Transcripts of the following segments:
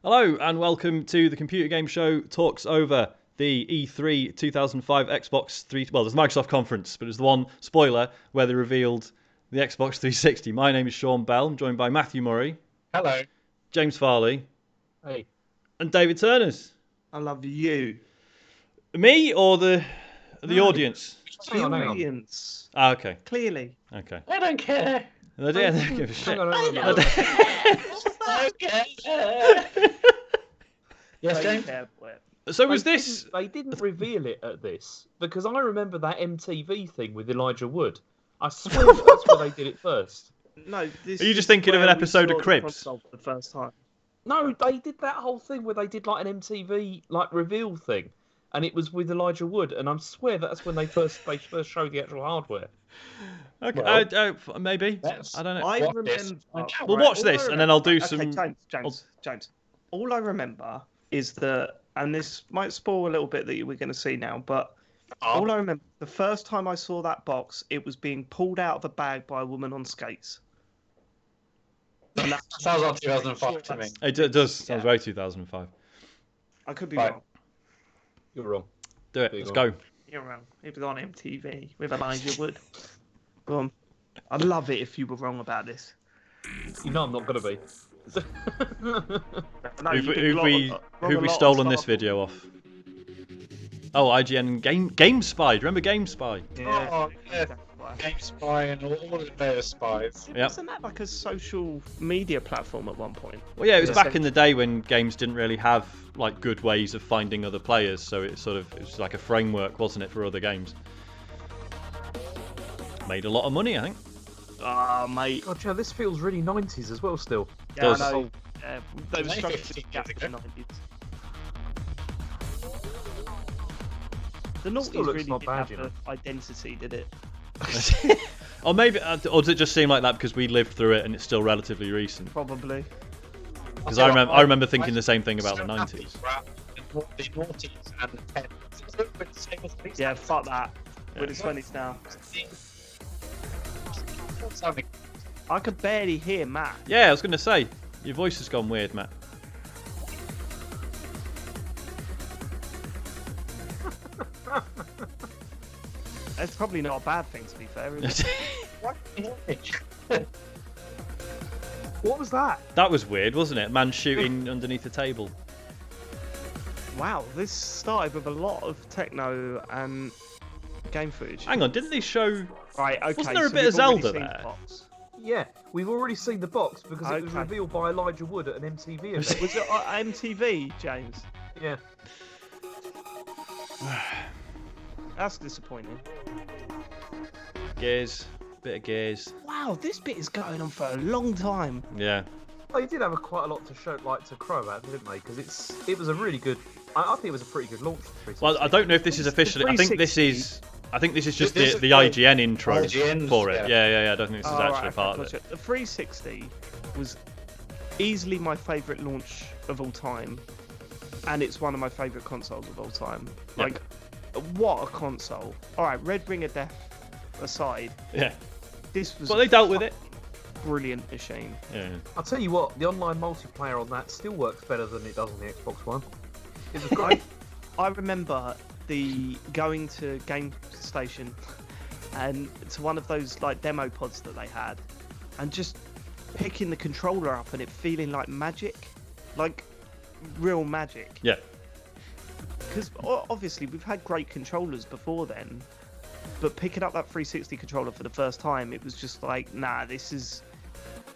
Hello and welcome to the Computer Game Show Talks Over, the E3 2005 Xbox 3... Well, there's a Microsoft conference, but it's the one, spoiler, where they revealed the Xbox 360. My name is Sean Bell. I'm joined by Matthew Murray. Hello. James Farley. Hey. And David Turners. I love you. Me or the audience? The audience. Ah, okay. Clearly. Okay. I don't care. I don't give a shit. I don't care. Yes, James? So was this... They didn't reveal it at this, because I remember that MTV thing with Elijah Wood. I swear that's where they did it first. No, this Are you just is thinking of an where we episode saw of the Cribs? console for the first time. No, they did that whole thing where they did like an MTV like reveal thing, and it was with Elijah Wood, and I swear that's when they first showed the actual hardware. Okay, Well, maybe. I don't know. I Watch remember. this. We'll watch all I this, and then I'll do remember- some... Okay, James. All I remember is that, and this might spoil a little bit that we're going to see now, but all I remember, the first time I saw that box, it was being pulled out of a bag by a woman on skates. And that Sounds like 2005 to me. It does. Sounds Yeah. very 2005. I could be Right. wrong. You're wrong. Do it. Let's go. You're wrong. It was on MTV with Elijah Wood. Go on. I'd love it if you were wrong about this. You know I'm not going to be. No, Who've you've been wrong we a lot on stolen this Star video off? Oh, IGN Game Spy. Do you remember Game Spy? Yeah. Oh, yeah. Wars. Game Spy and all of their spies. Yep. Wasn't that like a social media platform at one point? Well, yeah, it was Yeah. back in the day when games didn't really have like good ways of finding other players, so it was like a framework, wasn't it, for other games? Made a lot of money, I think. Ah, mate. God, yeah, this feels really 90s as well still. Yeah, Does. I know. They were Maybe struggling 15 to gap years in the ago. 90s. The Still noughties looks really not didn't bad, have you the know. identity, did it? Or maybe, or does it just seem like that because we lived through it and it's still relatively recent? Probably. Because I remember thinking the same thing about the 90s. The noughties and the tens. It's a little bit the same as these. Yeah, fuck that. Yeah. We're in the 20s now. Sounding I could barely hear Matt. Yeah, I was going to say, your voice has gone weird, Matt. That's probably not a bad thing, to be fair, is it? What was that? That was weird, wasn't it? Man shooting underneath the table. Wow, this started with a lot of techno and game footage. Hang on, didn't they show... Right, okay. Wasn't there a so bit of we've already Zelda seen there? the box. Yeah, we've already seen the box because it was Okay. revealed by Elijah Wood at an MTV event. Was it on MTV, James? Yeah. That's disappointing. Gears. Bit of gears. Wow, this bit is going on for a long time. Yeah. They did have quite a lot to show, like to crow at, didn't they? Because it was a really good. I think it was a pretty good launch. For 360. Well, I don't know if this is officially... I think this is just This the, is the the IGN intro IGN's, for it. yeah. Yeah. I don't think this is Oh, actually right, part okay, of it. gotcha. The 360 was easily my favourite launch of all time, and it's one of my favourite consoles of all time. Yep. Like, what a console! All right, Red Ring of Death aside, Yeah. this was Well, they dealt with it. a brilliant machine. Yeah. I'll tell you what, the online multiplayer on that still works better than it does on the Xbox One. It was great. I remember the going to Game Station and to one of those like demo pods that they had, and just picking the controller up and it feeling like magic, like real magic. Yeah. Because obviously we've had great controllers before then, but picking up that 360 controller for the first time, it was just like, nah, this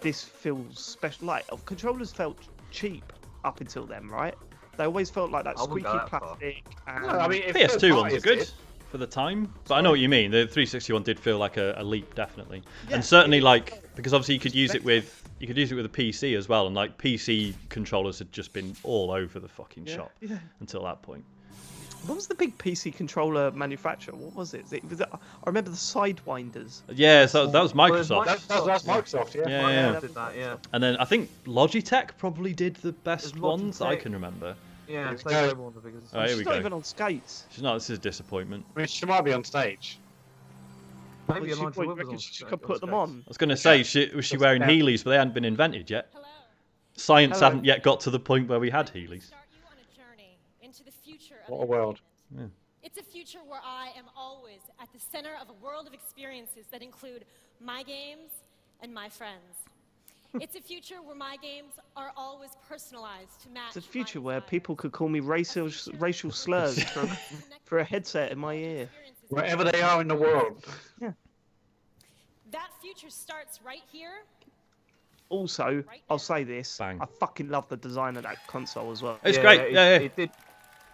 feels special. Like controllers felt cheap up until then, right? They always felt like that I wouldn't squeaky go that far. plastic. And... No, I mean, if PS2 third ones are parties good did, for the time, but I know what you mean. The 360 one did feel like a leap, definitely, Yeah, and certainly it- like because obviously you could use it with a PC as well, and like PC controllers had just been all over the fucking shop yeah. until that point. What was the big PC controller manufacturer? What was it? I remember the Sidewinders. Yeah, so that was Well, Microsoft. that's Microsoft, yeah. Yeah. Did that, yeah. And then I think Logitech probably did the best There's ones I Logitech. can remember. Yeah, Here so we go. they were one of the biggest. Oh, here She's we not go. even on skates. She's not. This is a disappointment. I mean, she might be on stage. Maybe Well, Elijah you Wood was reckon on she sta- could put them skates. on? I was going to say, was she wearing Yeah. Heelys, but they hadn't been invented yet. Science Hello. hadn't yet got to the point where we had Heelys. Start you on a journey into the future of What a world. entertainment. It's a future where I am always at the center of a world of experiences that include my games and my friends. It's a future where my games are always personalized to match. It's a future my where desires. people could call me racial slurs for a headset in my ear. Wherever they are in the world. That future starts right here. Also, I'll say this: Bang. I fucking love the design of that console as well. It's great. Yeah, yeah. It did.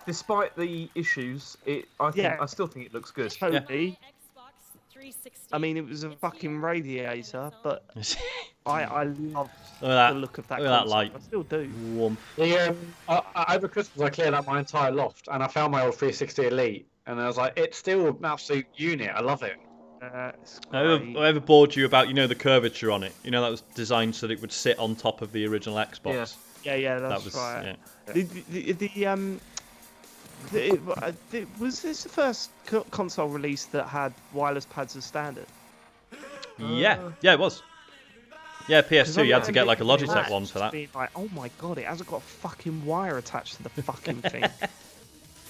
Despite the issues, I still think it looks good. Totally. My Xbox 360. I mean, it was a It's fucking here. radiator, but I love Look at the that. look of that Look at that console. light. I still do. Warm. Over Christmas, I cleared out my entire loft, and I found my old 360 Elite, and I was like, it's still an absolute unit. I love it. It's I great. ever bored you about, the curvature on it? That was designed so that it would sit on top of the original Xbox. Yeah, that's That was right. yeah. Was this the first console release that had wireless pads as standard? Yeah, it was. Yeah, PS2, you had to get like a Logitech one for that. Being like, oh my god, it hasn't got a fucking wire attached to the fucking thing.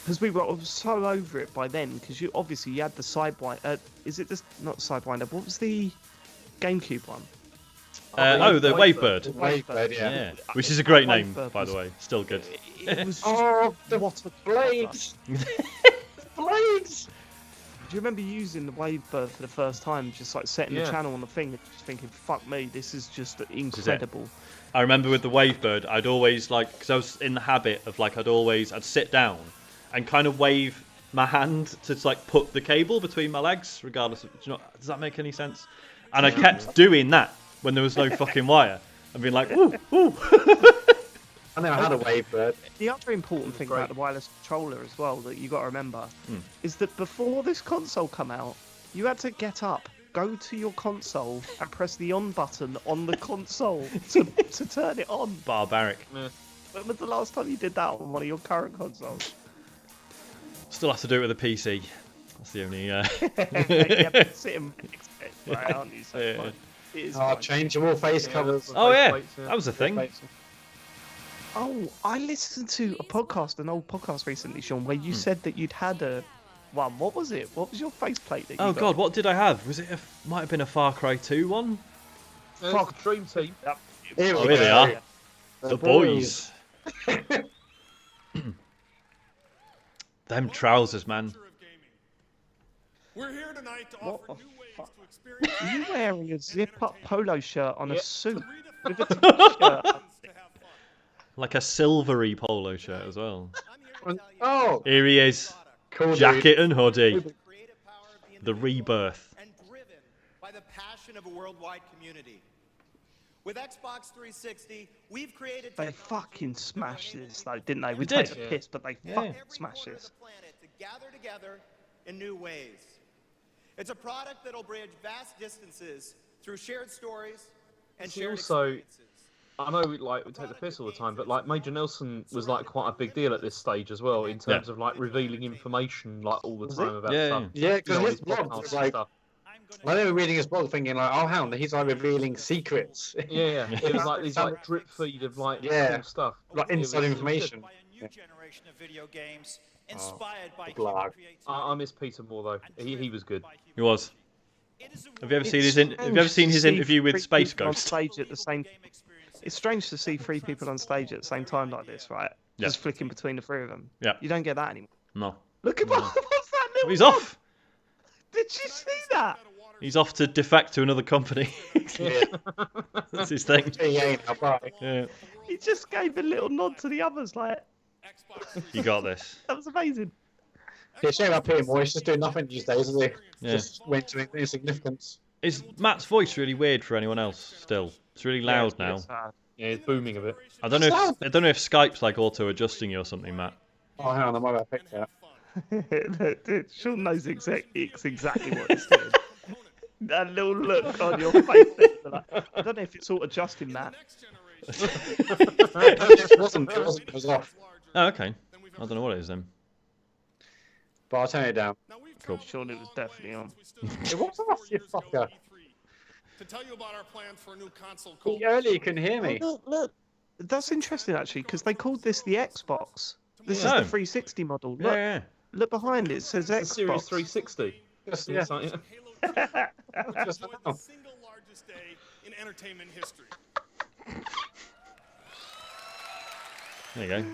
Because we were so over it by then. Because you had the Sidewinder. Is it this? Not Sidewinder. What was the GameCube one? The Wavebird. Wavebird, yeah. Yeah, which is a great name, Wavebird by the way. Still good. It was just, The what a blades! Blades! Do you remember using the Wavebird for the first time, just like setting the Yeah. channel on the thing, and just thinking, "Fuck me, this is just incredible." I remember with the Wavebird, I'd always because I was in the habit of I'd sit down and kind of wave my hand to put the cable between my legs, regardless of, does that make any sense? And I kept doing that when there was no fucking wire, and being like, woo, woo. I never had a Wavebird. The other important thing about the wireless controller as well that you got to remember is that before this console come out, you had to get up, go to your console, and press the on button on the console to turn it on. Barbaric. When was the last time you did that on one of your current consoles? Still have to do it with a PC. That's the only. You have to sit and expect, right, aren't you? So Yeah. fine. It is Oh, fine. changeable face covers. Oh yeah, Faceplates, yeah. that was a thing. Oh, I listened to an old podcast recently, Sean, where you said that you'd had a one. What was it? What was your faceplate that you Oh got? god, what did I have? Was it? Might have been a Far Cry 2 one. Fuck, Dream Team. Here Oh, we here they go. are. The boys. Them trousers, man. We're here tonight to What offer the new ways fuck? to experience Are you wearing a zip-up polo shirt on a suit with a redefine t-shirt? to have fun. Like a silvery polo shirt as well. I'm here to tell you Oh, Here he is. cool. Jacket and hoodie. creative power of The rebirth. and driven by the passion of a worldwide community. With Xbox 360, we've created They fucking smashed this, though, didn't they? We did. take the piss, but they Yeah. fucking every smashed corner of this. the planet to gather together in new ways. It's a product that'll bridge vast distances through shared stories and See, shared also, experiences. I know we take the piss all the time, but Major Nelson was quite a big deal at this stage as well in terms of revealing information all the time about Yeah, stuff. Yeah, because on his his blog podcasts was and like, stuff. I remember reading his blog thinking oh, hang on, he's revealing secrets. Yeah. It was these drip feed of Yeah. cool stuff. Like It was- inside it was good. information. By a new generation of video games inspired by blog. human creativity. I miss Peter more though. He was good. He was. It is a Have you ever world seen his It's Have you ever seen strange his to see interview with three Space people on Ghost? stage at the same. game experiences. It's strange to see three people on stage at the same time like this, right? Yeah. Just flicking between the three of them. Yeah. You don't get that anymore. No. Look at what's that little? He's off. Did you see that? He's off to defect to another company. Yeah. That's his thing. Yeah, now, bye. Yeah. He just gave a little nod to the others, like You got this. that was amazing. Yeah, shame about Peter Moore. He's just doing nothing these days, isn't he? Yeah. Just went to insignificance. Is Matt's voice really weird for anyone else? Still, it's really loud now. Yeah, it's booming a bit. I don't know if Skype's auto adjusting you or something, Matt. Oh, hang on, I might have picked that. Dude, Sean knows exactly what he's doing. That little look on your face. I don't know if it's all adjusting, Matt. It wasn't. It was off. Oh, okay. I don't know what it is then. But I'll turn it down. Cool. Sean, it was definitely on. It was off, you fucker. To tell you about our plans for a new console called Earlier you couldn't hear me. Look. That's interesting actually, because they called this the Xbox. This is Oh. the 360 model. Yeah, Look, yeah. look behind it. It says The Series Xbox. 360. Just, Yeah. just The now. single largest day in entertainment history. There you go.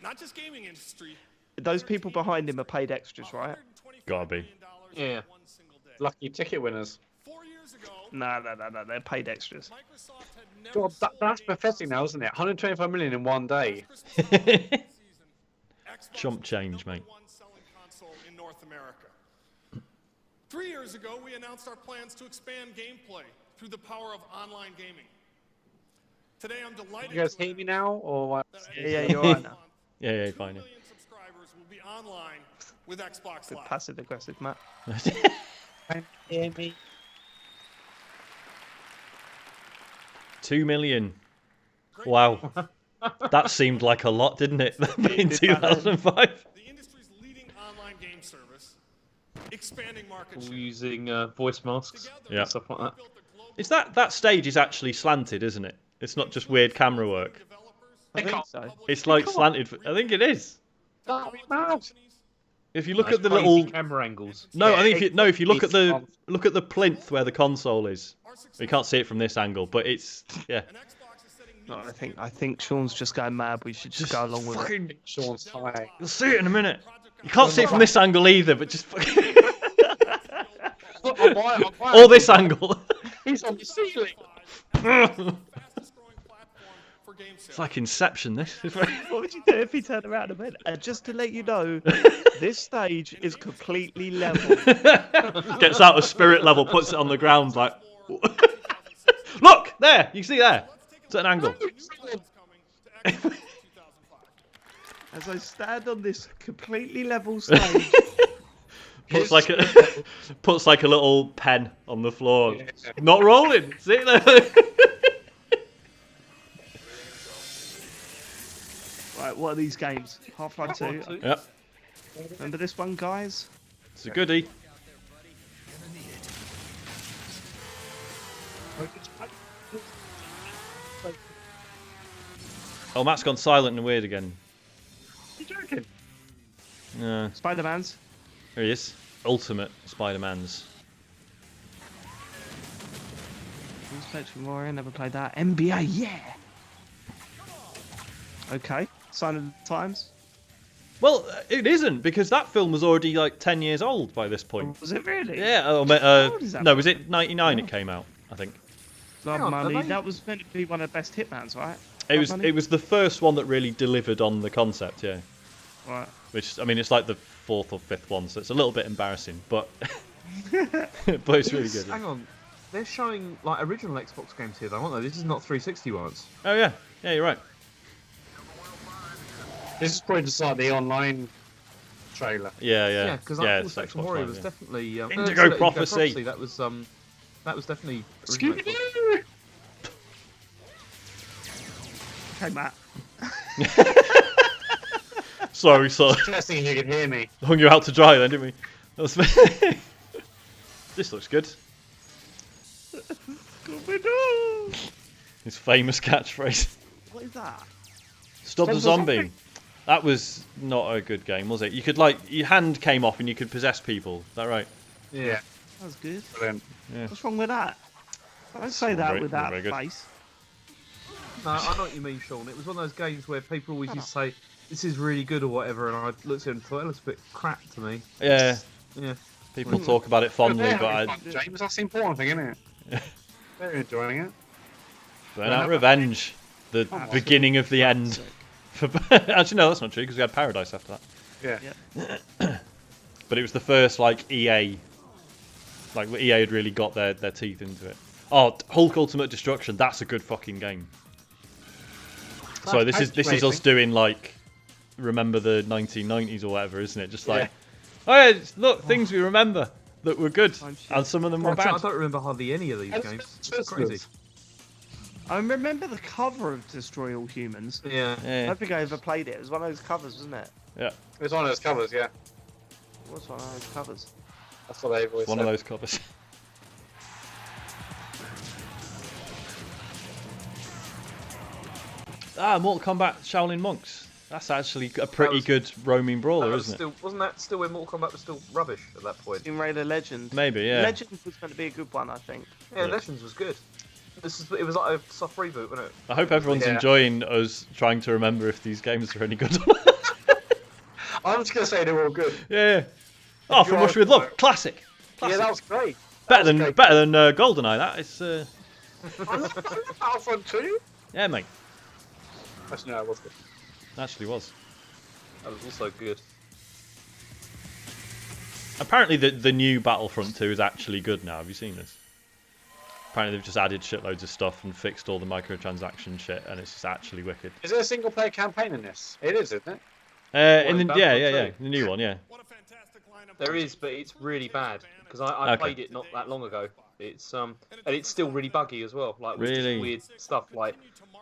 Not just gaming industry. Those people behind him are paid extras, right? Gotta be. Yeah. Lucky ticket winners. 4 years ago, No, they're paid extras. Microsoft had never God, that's pathetic now, isn't it? 125 million in one day. Chump change, mate. #1 selling console in North America. 3 years ago, we announced our plans to expand gameplay through the power of online gaming. Today, I'm delighted You guys to hear me now, or what? that Yeah, you're right now. Yeah, 2 fine. million subscribers will be online with Xbox Good Live. passive aggressive, Matt. Can you hear me? 2 million. Wow. That seemed like a lot, didn't it? In 2005. The industry's leading online game service, expanding market All share. using voice masks Yeah. and stuff like that. Built a global Is that stage is actually slanted, isn't it? It's not just weird camera work. developers, I think so. It's like slanted. I think it is. That'd be mad. If you look Nice at the crazy little camera angles. no, I Yeah, think if you look at the it's- plinth where the console is, you can't see it from this angle, but it's yeah. and Xbox is setting new No, I think Sean's just going mad. We should just go along with it. Fucking, Sean's tie. you'll see it in a minute. You can't see it from this angle either, but just fucking I'll buy it, or this angle. He's on the ceiling. fastest growing platform for game sales. It's like Inception. This. What would you do if he turned around and went? And just to let you know, this stage is completely level. Gets out of spirit level, puts it on the ground like. Look there. You see there. It's at an angle. coming to Xbox 2005. As I stand on this completely level stage, Puts like a little pen on the floor. Not rolling. See there. right? What are these games? Half-Life 2. Half-Life 2. Yep. Remember this one, guys? It's a goodie. Oh, Matt's gone silent and weird again. You joking? Yeah, Spider-Man's. there he is. Ultimate Spider-Man's. Who's played for Warrior? Never played that. NBA, yeah. Okay. Sign of the Times. Well, it isn't because that film was already like 10 years old by this point. Was it really? Yeah. old is that No, was it 99? It came out, I think. Blood Hang on, Money. are they- That was meant to be one of the best Hitmans, right? It was. Blood Money? It was the first one that really delivered on the concept. Yeah. Right. Which I mean, it's like the fourth or fifth one, so it's a little bit embarrassing, but but it's really good. Hang on. They're showing like original Xbox games here, though, aren't they? This is not 360 ones. Oh yeah, yeah, you're right. This is probably just like the online trailer. Yeah, yeah. Yeah, because yeah, I it's thought Spectrum Xbox Warrior Live, was yeah. definitely Indigo Prophecy. That was definitely original Xbox. Scooby-Doo! Okay, Matt. Sorry, Interesting if you can hear me. hung you out to dry then, didn't we? That was... This looks good. Scooby-Doo! His famous catchphrase. What is that? Stop the Stop the zombie. zombie. That was not a good game, was it? You could like your hand came off and you could possess people. Is that right? Yeah, That was good. brilliant. What's wrong with that? Don't say that very- with that very good. face. No, I know what you mean, Sean. It was one of those games where people always used to say, "This is really good" or whatever, and I looked at it and thought, "It looks a bit crap to me." Yeah. Yeah. People talk about it fondly, They're but having I fun, James, that's the important thing, isn't it? They're enjoying it. Burnout Revenge, the beginning of the end. Actually, no, that's not true because we had Paradise after that. Yeah. Yeah. But it was the first like EA, like EA had really got their teeth into it. Oh, Hulk Ultimate Destruction, that's a good fucking game. So this is us amazing. doing like, remember the 1990s or whatever, isn't it? Just like, oh yeah, look, things we remember that were good, and some of them were I bad. don't remember hardly any of these games. It's crazy. I remember the cover of Destroy All Humans. Yeah. I Yeah, don't think I ever played it. It was one of those covers, wasn't it? yeah, It's one of those covers, yeah. It was one of those covers. That's what they've always one said. of those covers. Mortal Kombat Shaolin Monks. That's actually a pretty good roaming brawler, isn't it? Wasn't that still when Mortal Kombat was still rubbish at that point? In Raider Legend. Maybe, yeah. Legends was going to be a good one, I think. Yeah, Legends was good. It was like a soft reboot, wasn't it? I hope everyone's Yeah. enjoying us trying to remember if these games are any good or not. I'm just gonna say they're all good. Yeah. Oh, From Russia with Love. Classic. Yeah, that was great. Better than GoldenEye, that. It's, Battlefront 2? yeah, mate. Actually, no, it was good. Actually was. That was also good. Apparently the new Battlefront 2 is actually good now. Have you seen this? Apparently they've just added shitloads of stuff and fixed all the microtransaction shit, and it's just actually wicked. Is there a single player campaign in this? It is, isn't it? In the Battlefront 2? the new one, yeah. What a fantastic lineup. There is, but it's really bad because I played it not that long ago. It's and it's still really buggy as well. Like with just Really? weird stuff, like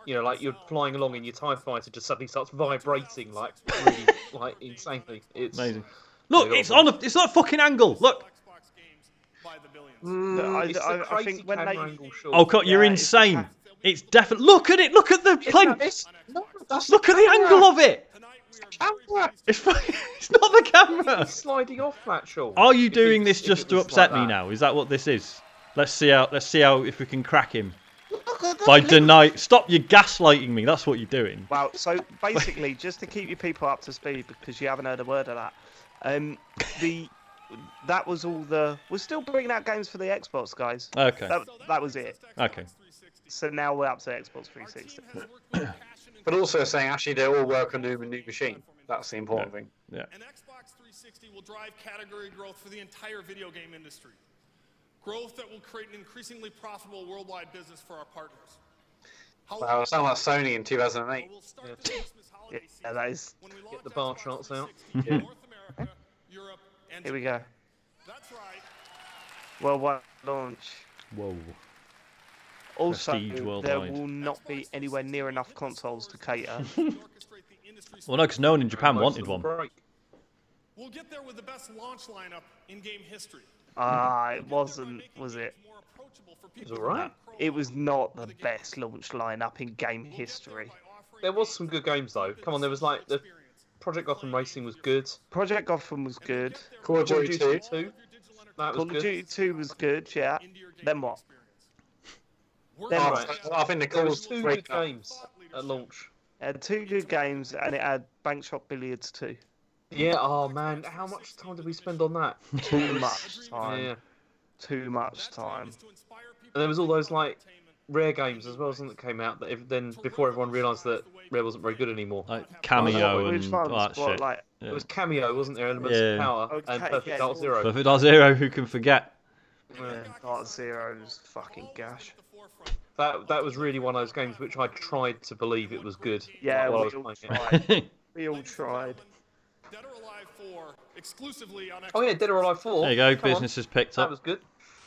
like you're flying along and your TIE fighter just suddenly starts vibrating like really like insanely. It's Amazing. Look, it's on. It's not a fucking angle. Look. Xbox games by the billions. It's a I crazy think when camera they... angle shot. Oh, God, you're Yeah, it's insane. It's definitely. Look at it. Look at the plane. That's Look at the angle of it. Tonight we are camera. It's it's not the camera. It's sliding off that shot. Are you If doing it's- this if just it to was upset like me that. now? Is that what this is? Let's see how if we can crack him. By stop you gaslighting me. That's what you're doing. Well, so basically, just to keep you people up to speed, because you haven't heard a word of that, that was all the... We're still bringing out games for the Xbox, guys. Okay. That was it. Okay. So now we're up to Xbox 360. But also saying, actually, they all work on a new machine. That's the important thing. Yeah. And Xbox 360 will drive category growth for the entire video game industry. Growth that will create an increasingly profitable worldwide business for our partners. Wow, it sounds like Sony in 2008. We'll start the Christmas holiday Yeah, that is... when we Get launch the bar charts out. Xbox 360 in North America, Europe, and Here we go. That's right. Worldwide launch. Whoa. Also, Prestige there worldwide. will not be anywhere near enough consoles to cater. Orchestrate the industry's Well, no, because no one in Japan Most wanted of them one. break. We'll get there with the best launch lineup in game history. It wasn't, was it? It was alright. It was not the best launch lineup in game history. There was some good games though. Come on, there was like the Project Gotham Racing was good. Project Gotham was good. Call of Call of Duty Duty 2. 2. That was Call of good. Duty 2 was good, yeah. Then what? Then Oh, what? I think the There was calls two break good up. games at launch. It had 2 good games and it had Bank Shot Billiards too. Yeah, oh man, how much time did we spend on that? Too much time. Yeah. Too much time. And there was all those like Rare games as well, wasn't it, that came out then before everyone realised that Rare wasn't very good anymore. Like Cameo Which and ones? all that What, shit. like, It was Cameo, wasn't there? Elements Yeah. of Power Okay, and Perfect yeah. Dark Zero. Perfect Dark Zero, who can forget? Dark Zero's fucking gash. That was really one of those games which I tried to believe it was good. Yeah, while I we was all playing it. tried. We all tried. Dead or Alive 4 exclusively on Xbox. Oh yeah, Dead or Alive 4. There you go, Come on. business has picked That up. was good.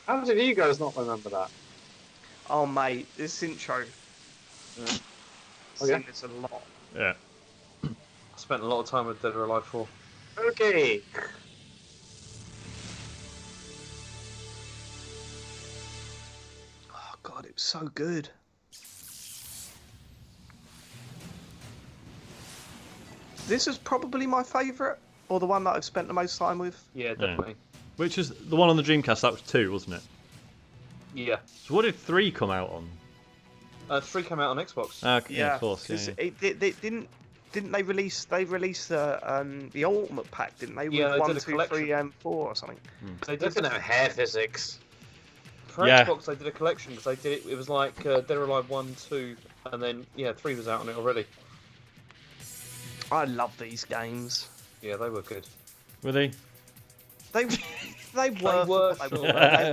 How did you guys not remember that? Oh mate, this intro. Okay. Seen this a lot. Yeah. I spent a lot of time with Dead or Alive 4. Okay. Oh god, it was so good. This is probably my favourite, or the one that I've spent the most time with. Yeah, definitely. Which is the one on the Dreamcast, that was 2, wasn't it? Yeah. So what did 3 come out on? 3 came out on Xbox. Okay, yeah, of course. Yeah, 'cause yeah. it didn't they release? They released the Ultimate Pack, didn't they? With Yeah, they 1, did a 2, collection. 3, and 4 or something. They did Looking at hair physics. For Yeah. Xbox, they did a collection because they did it. It was like Dead or Alive 1, 2, and then 3 was out on it already. I love these games. Yeah, they were good. Were they? They they were for what they sure,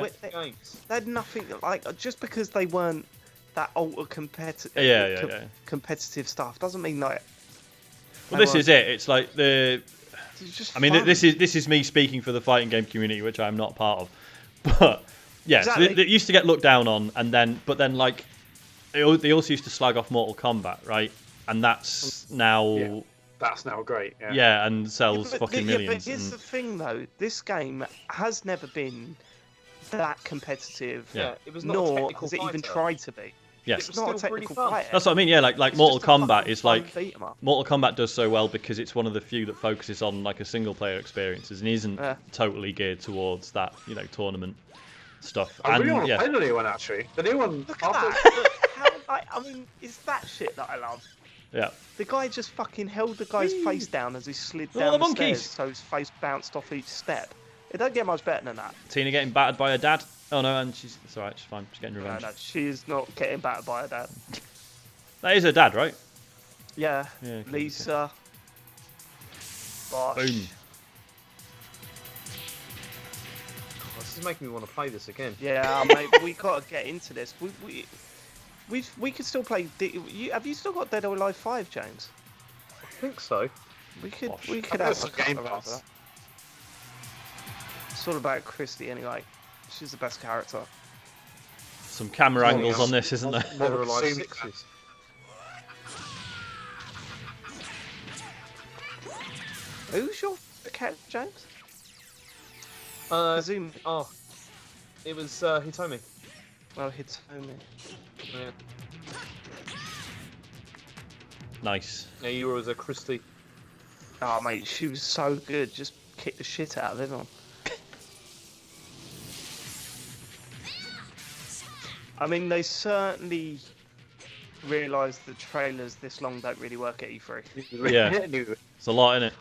were. They games. had nothing like just because they weren't that ultra competitive. Yeah. Competitive stuff doesn't mean like. Well, this is it. It's like the. It's just I mean, fun. this is me speaking for the fighting game community, which I'm not part of. But yeah, so Exactly. they used to get looked down on, and then like they also used to slag off Mortal Kombat, right? And that's now. Yeah. That's now great. Yeah. Yeah, and sells fucking But millions. here's and- the thing, though. This game has never been that competitive. Yeah. It was not a Nor technical has it even fighter. tried to be. Yes. It's not a Still pretty technical fun. fighter. That's what I mean. Yeah, like It's Mortal just a Kombat fucking is fun like beat 'em up. Mortal Kombat does so well because it's one of the few that focuses on like a single player experiences and isn't Yeah. totally geared towards that tournament stuff. I really And want to yeah, play the new one actually. The new one. Look at that. Look, how, like, I mean, it's that shit that I love. yeah. The guy just fucking held the guy's face down as he slid Look at down the the monkeys. stairs, so his face bounced off each step. It don't get much better than that. Tina getting battered by her dad. Oh no, and it's alright. She's fine. She's getting No, revenge. no, she is not getting battered by her dad. That is her dad, right? Yeah, Yeah, okay, Lisa. Bosh. Boom. This is making me want to play this again. Yeah, mate, we gotta get into this. We could still play. Have you still got Dead or Alive 5, James? I think so. We could Bosh. have That's a a Game couple of Pass. that. It's all about Christy anyway. She's the best character. Some camera Oh, angles yeah. on this, isn't there? Dead or Alive Assuming 6s. Who's your cat, James? Zoom. Oh, it was Hitomi. Well, Hitomi. Yeah. Nice. Yeah, you were as a Christie. Oh, mate, she was so good. Just kick the shit out of everyone. I mean, they certainly realised the trailers this long don't really work at E3. Yeah. It's a lot in it.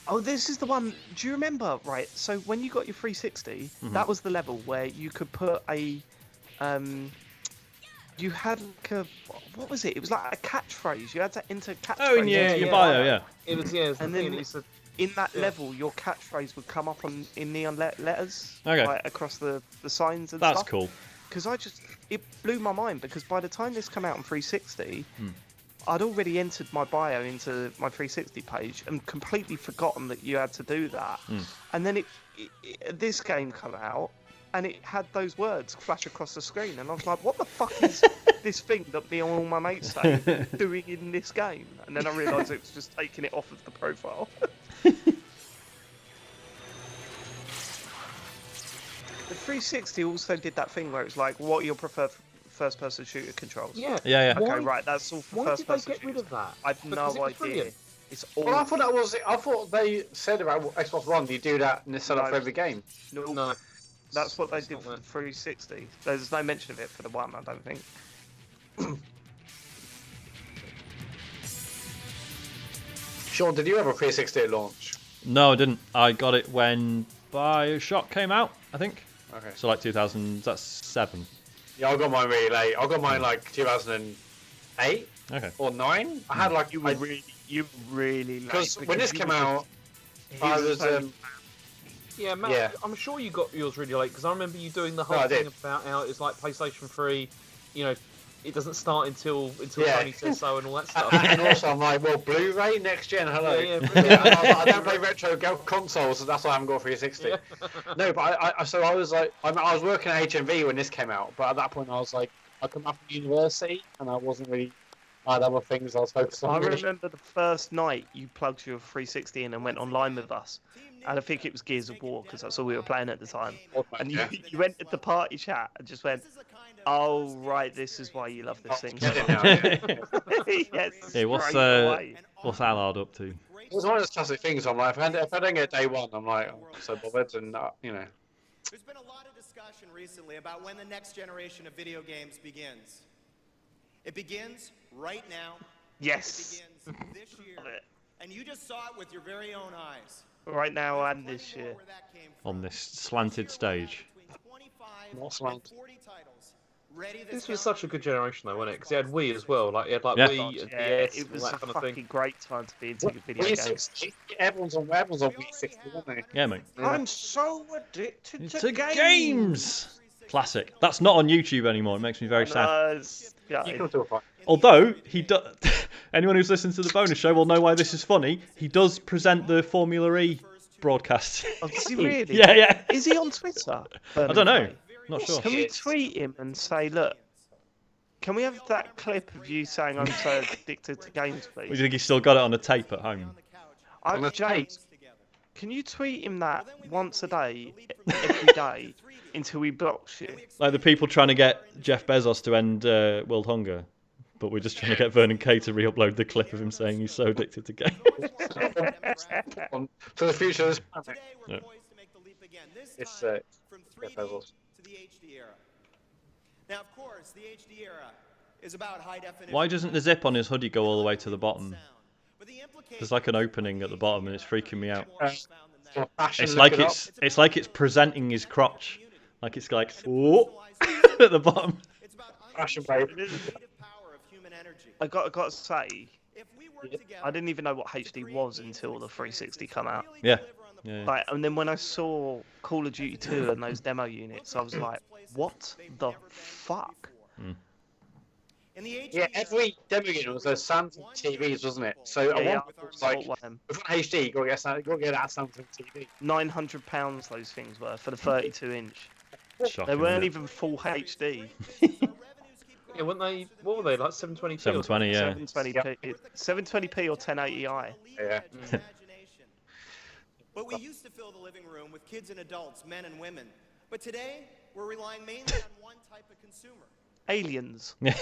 Oh, this is the one. Do you remember? Right. So when you got your 360, that was the level where you could put a, you had like a, what was it? It was like a catchphrase. You had to enter catchphrase. Oh, in your yeah. bio, yeah. It was, yeah, it was the And thing, then it's a, in that Yeah. level, your catchphrase would come up in neon letters, Okay. like across the signs and That's stuff. cool. Because it blew my mind because by the time this came out on 360, I'd already entered my bio into my 360 page and completely forgotten that you had to do that. And then this game came out and it had those words flash across the screen, and I was like, "What the fuck is this thing that me and all my mates say doing in this game?" And then I realised it was just taking it off of the profile. The 360 also did that thing where it was like, what are your preferred first-person shooter controls? yeah. Yeah, yeah. Okay, Why- right, that's all for Why did they first-person get rid shooters. of that? I've Because no it was idea. brilliant. It's all. Well, I thought that was it. I thought they said about Xbox One. You do that and it's set up for No. every game. No. That's what they It's did not for the that. 360. There's no mention of it for the one, I don't think. Sean, did you have a 360 at launch? No, I didn't. I got it when BioShock came out, I think. Okay. So like 2000, that's 7. Yeah, I got mine really late. I got mine like 2008 Okay. or 9. I had like You really like. because when this came out, I was Yeah, Matt, Yeah. I'm sure you got yours really late because I remember you doing the whole No, I thing did. about how it's like PlayStation 3, you know, it doesn't start until Yeah. Sony says so and all that stuff. and also I'm like, well, Blu-ray next gen, hello. Yeah, Yeah, brilliant. and I was like, I don't play retro consoles, so that's why I haven't got a 360. Yeah. No, but I was like, I was working at HMV when this came out, but at that point I was like, I come up from university and I wasn't really. I had other things I was focused I on. really. remember the first night you plugged your 360 in and went online with us. And I think it was Gears of War because that's all we were playing at the time. And you, Yeah. you entered the party chat and just went, "Oh right, this is why you love this thing." Get it now, yeah. Yes. Hey, what's straight away. Allard up to? It was one of those classic things. I'm like, if I don't get day one, I'm like, I'm so bothered, and you know. There's been a lot of discussion recently about when the next generation of video games begins. It begins right now. Yes. It begins this year. Love it. And you just saw it with your very own eyes. Right now and There's this plenty year. more where that came from. On this slanted stage. Between 25 Not and slanted. 40 titles ready this This was summer. such a good generation though, wasn't it? Because it had Wii as well. Like it had like Yeah. Wii and Yeah, DS it was and a that kind of fucking thing. great time to be into video Wii games. 60. Everyone's on Wii 60, aren't they? Yeah, mate. I'm so addicted It's a games! Classic. That's not on YouTube anymore. It makes me very sad. You come to a fight. Although he does, anyone who's listened to the bonus show will know why this is funny. He does present the Formula E broadcast. Oh, does he really? Yeah, yeah. Is he on Twitter? I don't know. Not sure. Can we tweet him and say, look, can we have that clip of you saying I'm so addicted to games, We please? think he's still got it on a tape at home. On the James, Can you tweet him that once a day, every day, until he blocks you? Like the people trying to get Jeff Bezos to end world hunger, but we're just trying to get Vernon Kay to re-upload the clip of him saying he's so addicted to games. For the future of this planet. Today we're Yeah. poised to make the leap again. This It's, time from yeah, 3D Bezos. to the HD era. Now, of course, the HD era is about high definition. Why doesn't the zip on his hoodie go all the way to the bottom? sound. But the implications There's like an opening at the bottom, and it's freaking me out. more profound than that. For fashion, It's look like it up. it's like it's presenting his crotch, like it's like oh at the bottom. It's about Fashion unleashing babe. the creative power of human energy. I got to say, If we work together, I didn't even know what HD was until the 360 come out. Yeah. Yeah. Like, and then when I saw Call of Duty 2 and those demo units, I was like, what the fuck? in the HD Yeah, every demo unit was those Samsung TVs, wasn't it? So Yeah, I yeah, want I like bought one of them. if you want HD, you gotta get that Samsung TV. £900 those things were for the 32-inch. Shocking, They weren't isn't it? even full HD. Yeah, weren't they? What were they like? 720p. 720, yeah. 720p, 720p or 1080i. Yeah. But we used to fill the living room with kids and adults, men and women. But today, we're relying mainly on one type of consumer. Aliens. The 18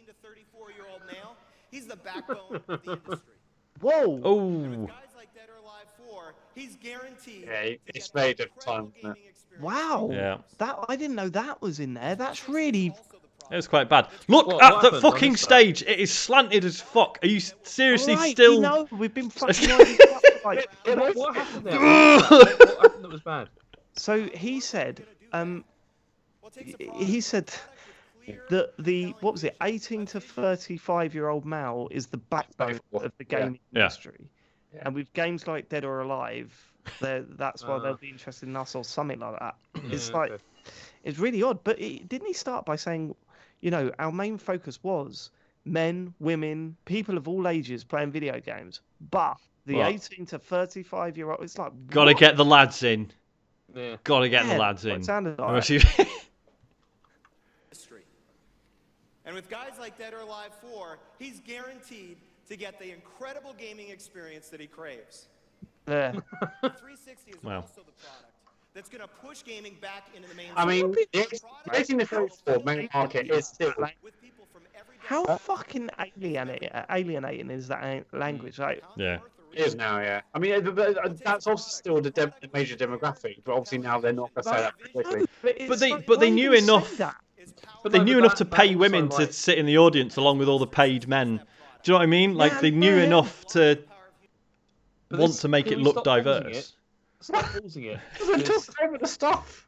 to 34-year-old male, he's the backbone of the industry. Whoa! Oh, Guys like Dead or Alive 4, he's guaranteed. Yeah, to it's get made the of time, incredible isn't it? gaming experience. Wow! yeah. That I didn't know that was in there. That's really. Also the It was quite bad. Look What at the happened? I fucking missed that. stage. It is slanted as fuck. Are you seriously Alright, still? You know, we've been fucking on this up for, like. What happened there? What happened that was bad? So he said, Well, it takes a product he said clear that the what was it, 18 to 35-year-old male is the backbone of the Yeah. gaming Yeah. industry, and with games like Dead or Alive, that's why they'll be interested in us or something like that. It's Yeah, like okay. it's really odd. But didn't he start by saying, you know, our main focus was men, women, people of all ages playing video games, but the Well- 18 to 35-year-old, it's like Gotta what? get the lads in. Yeah. Gotta get the Yeah, lads that's what in. it sounded like. Unless you- industry. And with guys like Dead or Alive 4, he's guaranteed to get the incredible gaming experience that he craves. Yeah. The 360 is Wow. also the product that's going to push gaming back into the mainstream. I mean, the Product 18 to 34 main market is still with people from every How fucking alienating is that language? Like, Yeah. it is now, yeah. I mean, but that's also still the major demographic, but obviously now they're not gonna say that quickly. it's they- like, but they why knew would you say enough. that? But they no, knew but enough to that pay also, women like- to sit in the audience along with all the paid men. Do you know what I mean? Like Yeah, they knew yeah. enough to But want this- to make can it we look stop pausing diverse. it? Stop pausing it. They're Because just over the stuff.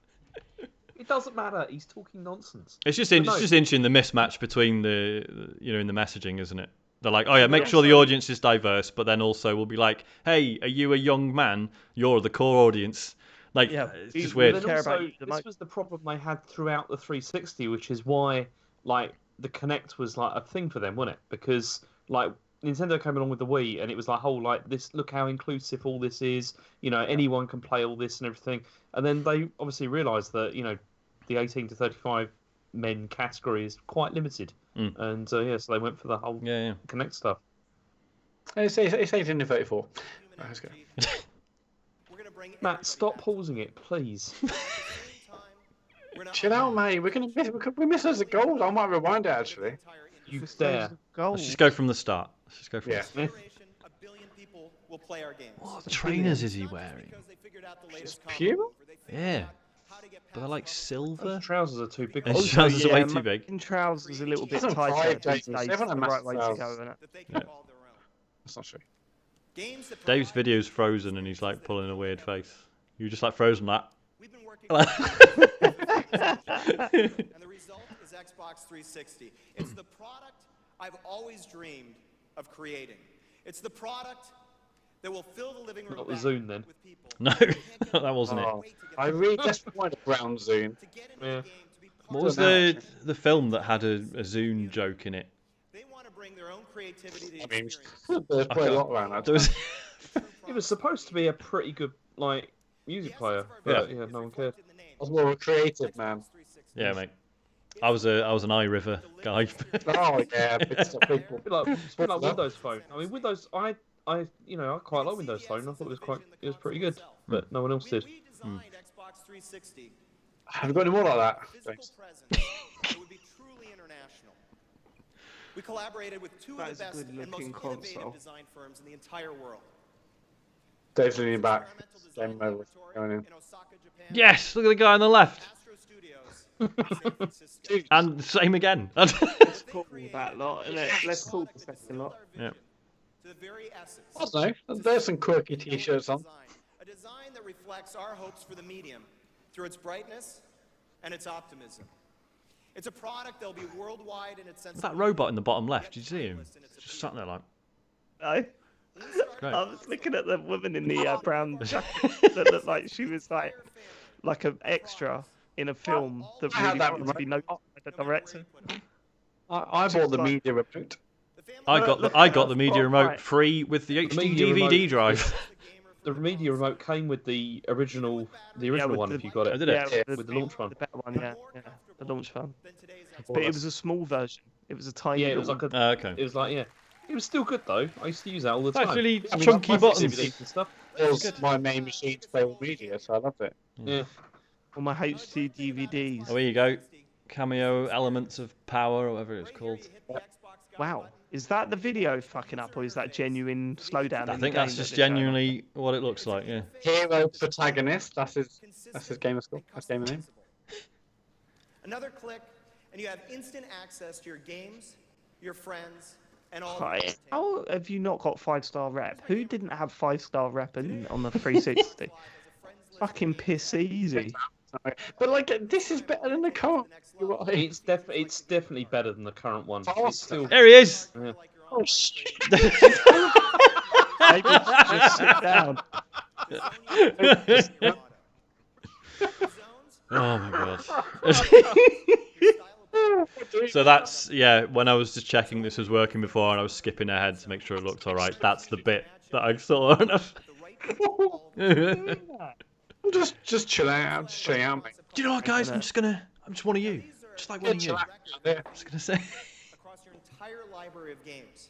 it doesn't matter. He's talking nonsense. It's just But no. it's just interesting the mismatch between in the messaging, isn't it? They're like, oh yeah, make But sure the also- audience is diverse, but then also we'll be like, hey, are you a young man? You're the core audience. Like, Yeah, it's we- just we weird. But then care also, about you the this most. was the problem they had throughout the 360, which is why, like, the Kinect was like a thing for them, wasn't it? Because like Nintendo came along with the Wii, and it was like whole like this. Look how inclusive all this is. You know, anyone can play all this and everything. And then they obviously realised that the 18 to 35 men category is quite limited, and so they went for the whole Yeah, yeah. Kinect stuff. It's 18 to 34. Right, let's go. We're gonna bring Matt, stop pausing it, please. Chill out, mate. We miss loads of gold. I might rewind it actually. You Just dare. those goals. Let's just go from the start. Let's just go from Yeah. the start. A billion people will play our games. What trainers is he wearing? Because they figured out the latest Puma? combo maneuver. They figured Yeah. out how to get But they're past like the silver. Those trousers are too big. And Also, trousers are way too big. making trousers a little bit Doesn't tighter vibe, these James. days. Everyone The has right way to trousers. go, isn't it? that they can Yeah. call their own. That's not true. Games that Dave's provide video's frozen and he's like pulling a weird face. You just like frozen that. We've been working Like- and the result is Xbox 360. It's the product I've always dreamed of creating. It's the product that will fill the living room Not the back Zune, then. with people. No, who can't get that wasn't it. Oh, I really desperately wanted a brown Zune. to get into Yeah. the game, to be part What of was it. the film that had a Zune joke in it? They want to bring their own creativity to the I mean, experience. there's probably a lot around that. There was It was supposed to be a pretty good like music player, but yeah, no one cared. I was more of a creative man. yeah, mate. I was an iRiver guy. Oh yeah, big stuff, big It's a bit like Windows Phone. I mean, Windows. I I quite like Windows Phone. I thought it was pretty good, but no one else did. We designed Xbox 360. Have you got any more like that? Physical Thanks. presence that would be truly international. We collaborated with two That of is the a best and most good-looking innovative console. design firms in the entire world. Dave's leaning back. Experimental Game design over. laboratory Going in. in Osaka, Japan. Yes, look at the guy on the left. Astro Studios in San Francisco. And same again. Let's call that lot, innit? Let's call the second lot. Yeah. To the very essence. I don't know. There's some quirky T-shirts on. A design that reflects our hopes for the medium through its brightness and its optimism. It's a product that'll be worldwide in its sense. That robot in the bottom left, did you see him? Just sat there like. No. Great. I was looking at the woman in the brown jacket that looked like she was like an extra in a film that I had really that wanted to be noticed by the director. I bought the media remote. I got the media remote Right. free with the HD media DVD remote- drive. The media remote came with the original with one. the- If you got it, Did it? Yeah, with the launch one. The better one, yeah, the launch one. Well, But it was a small version. It was a tiny. Yeah, it was like little- a. Okay. It was like It was still good though. I used to use that all the time. That's really I mean, chunky my buttons. DVDs and stuff. It was my main machine to play all media, so I loved it. Yeah. on my HD DVDs. Oh, here you go. Cameo elements of power, or whatever it's called. Wow, is that the video fucking up, or is that genuine slowdown? I in think the that's game just that they're showing? genuinely what it looks like. Yeah. Hero protagonist. That's his gamer score. That's gamer name. Another click, and you have instant access to your games, your friends, and all. Right. How have you not got 5-star rep? Who didn't have 5-star rep on the 360? Fucking piss easy. But like, this is better than the current. You're right. It's definitely better than the current one. It's still. There he is. Yeah. Oh shit! Maybe just sit down. Oh my god. So that's when I was just checking this was working before, and I was skipping ahead to make sure it looked all right. That's the bit that I saw. Just chill out. I'm just chilling out, mate. Do you know what, guys? I'm just one of you. Just like one of you. Chill I'm out. Yeah. just gonna say. Across your entire library of games.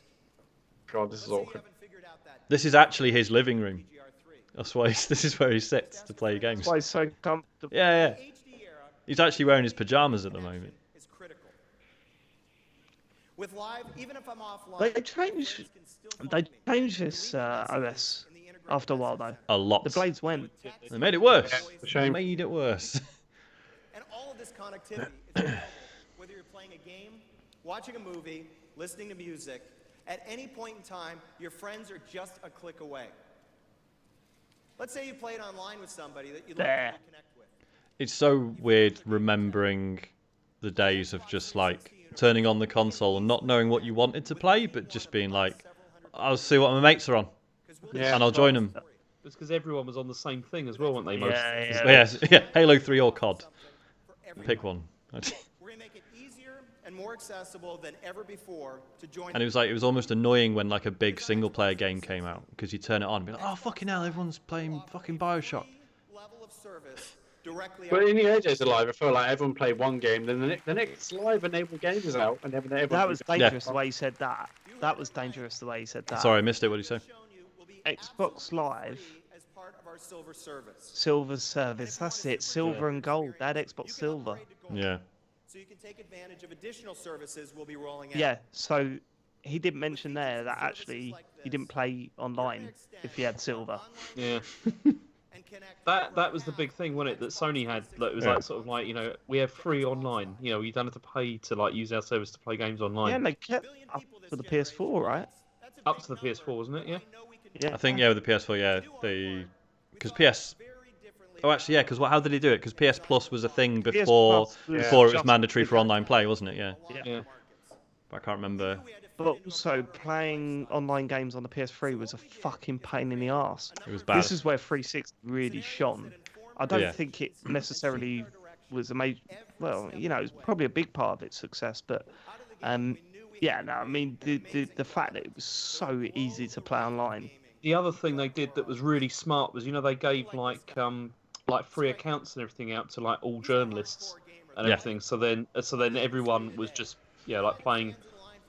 God, this is Let's say you awkward. haven't figured out that This is actually his living room. GR3. That's why this is where he sits to play games. That's why it's so comfortable. Yeah, yeah. HD era He's actually wearing his pajamas at the moment. is critical. With live, even if I'm offline, They changed this OS after a while though. A lot. The blades went. They made it worse. a They shame. made it worse. and all of this connectivity, it's available, whether you're playing a game, watching a movie, listening to music, at any point in time, your friends are just a click away. Let's say you played online with somebody that you'd like There. to connect with. It's so weird remembering the days of just like turning on the console and not knowing what you wanted to play, but just being like, I'll see what my mates are on, Yeah. and I'll join them. It's because everyone was on the same thing as well, weren't they? Most. Yeah, Halo 3 or COD. For everyone. Pick one. We're going to make it easier and more accessible than ever before to join. And it was almost annoying when like a big single player game came out, because you turn it on and be like, oh fucking hell, everyone's playing fucking Bioshock. Level of service directly. But in the early days of live, I feel like everyone played one game, then the next live enabled game is out, and everyone. That was dangerous the way he said that. That was dangerous the way he said that. Sorry, I missed it. What did you say? Xbox Live, as part of our silver service. silver service. That's it. Silver and gold. They had Xbox Silver. Yeah. So you can take advantage of additional services we'll be rolling out. Yeah. So he didn't mention there that actually he didn't play online if he had silver. Yeah. And connect That was the big thing, wasn't it? That Sony had. That it was like sort of like we have free online. You don't have to pay to like use our service to play games online. Yeah, and they kept up for the PS4, right? Up to the PS4, wasn't it? Yeah. Yeah. I think with the PS4, because PS. Oh, actually, because how did he do it? Because PS Plus was a thing before Plus was before it was just- mandatory for online play, wasn't it? Yeah. Yeah. But I can't remember. But also playing online games on the PS3 was a fucking pain in the arse. It was bad. This is where 360 really shone. I don't Yeah. think it necessarily was a major. Well, it's probably a big part of its success, but yeah, no, I mean the fact that it was so easy to play online. The other thing they did that was really smart was they gave like free accounts and everything out to like all journalists and Yeah. everything. So then everyone was just like playing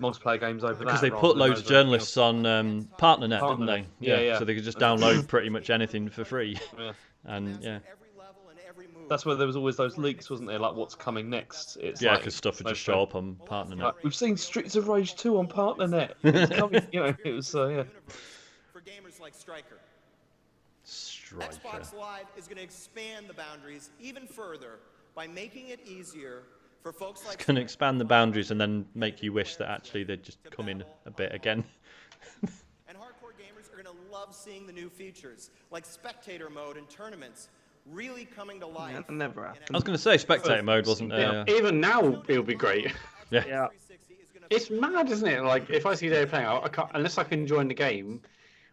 multiplayer games over Because that. they rather put than loads of over anything journalists on PartnerNet, didn't PartnerNet. they? Yeah. So they could just download pretty much anything for free. Yeah. And yeah. That's where there was always those leaks, wasn't there? Like what's coming next. It's Yeah, like, because stuff would no just show up on PartnerNet. Like, we've seen Streets of Rage 2 on PartnerNet. It's coming, you know. It was yeah. For gamers like Striker. Striker. Xbox Live is going to expand the boundaries even further by making it easier for folks like It's going to expand the boundaries and then make you wish that actually they'd just come in a bit again. And hardcore gamers are going to love seeing the new features, like spectator mode and tournaments, really coming to life. That never happened. I was going to say spectator mode wasn't Yeah, even now it'll be great. Yeah. It's mad, isn't it? Like, if I see Dave playing, I can't, unless I can join the game,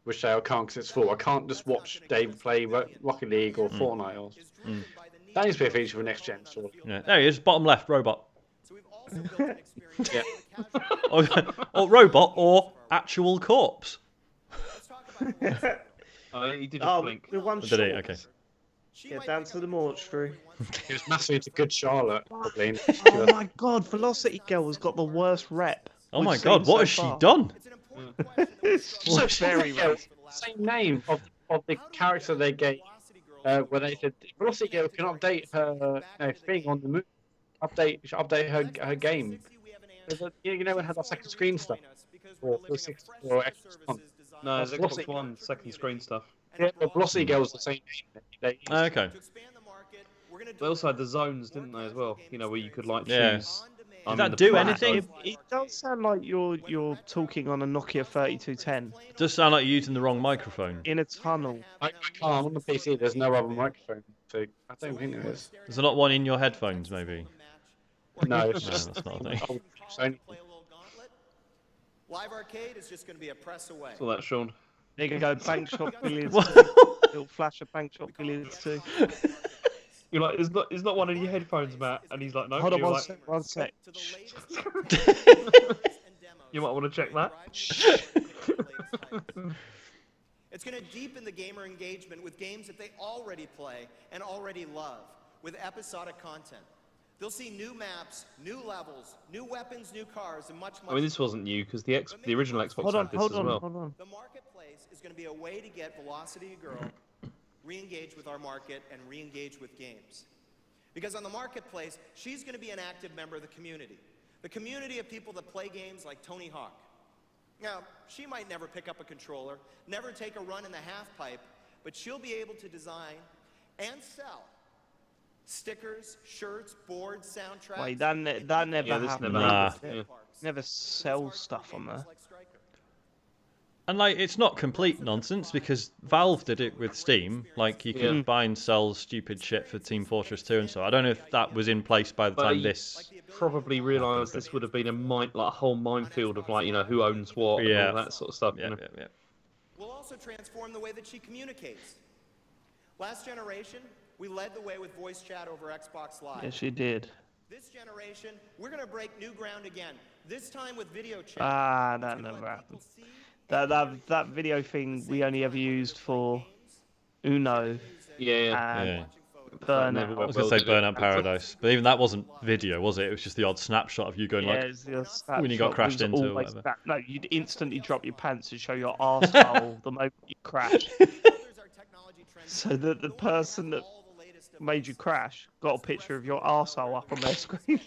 which I can't because it's full, I can't just watch Dave play Rocket League or Fortnite. Or... That needs to be a feature for next gen, surely. Yeah. There he is, bottom left, robot. So we've also built an experience Yeah. for the casual. or robot, or actual corpse. Let's talk about it. Oh, he did just Oh, blink. the one Did short. he? Okay. She Yeah, might down pick to up the a mortuary. controller every once in a He was massively into Good Charlotte, probably. Oh my god, Velocity Girl has got the worst rep. Oh we've my seen god, what so has she far. done? It's an important question that we still It's very Yeah, rough. same name of the character they gave, where they said Velocity Girl can update her thing on the move, update her game. You know, it has that second screen stuff. Or Xbox One. No, it's Velocity- Xbox One second screen stuff. Yeah, but Velocity Girl's the same name. They Okay. They also had the zones, didn't they, as well? You know, where you could like Yeah. choose. Did that do anything? It does sound like you're talking on a Nokia 3210 It does sound like you're using the wrong microphone. in a tunnel. I can't. I'm on the PC. There's no other microphone. So I don't think there is. Is there not one in your headphones, maybe? No, it's No, just that's not a thing. old Sony. Live Arcade is just going to be a press away. Saw that, Sean. There you go, Bank Shop Billiards. Little flash of Bank Shop Billiards too. You're like, it's not one of your headphones, Matt. And he's like, no. Hold on You're one like, sec, one sec. To the latest You might want to check that. It's going to deepen the gamer engagement with games that they already play and already love, with episodic content. They'll see new maps, new levels, new weapons, new cars, and much, much I mean, this wasn't new because the original Xbox Hold on, had this hold as on, well. hold on. The marketplace is going to be a way to get Velocity Girl re-engage with our market and re-engage with games. Because on the marketplace, she's going to be an active member of the community of people that play games like Tony Hawk. Now, she might never pick up a controller, never take a run in the half pipe, but she'll be able to design and sell stickers, shirts, boards, soundtracks. Wait, that never Yeah, this happened. never Nah. happened. Yeah. Never sell stuff on there. And like, it's not complete nonsense because Valve did it with Steam. Like, you can Yeah. buy and sell stupid shit for Team Fortress 2 and so. I don't know if that was in place by the But time you this. probably realised this would have been a whole minefield of like, you know, who owns what Yeah. and all that sort of stuff. Yeah, you know? yeah, yeah. Will also transform the way that she communicates. Last generation, we led the way with voice chat over Xbox Live. Yes, she did. This generation, we're going to break new ground again. This time with video chat. Ah, that never happened. That video thing we only ever used for Uno Yeah, yeah. and Yeah. Burnout. I was going to say Burnout Paradise, but even that wasn't video, was it? It was just the odd snapshot of you going Yeah, like, it's the when you got snapshot crashed was into or always whatever. that- No, you'd instantly drop your pants and show your arsehole the moment you crashed. So that the person that made you crash got a picture of your arsehole up on their screen.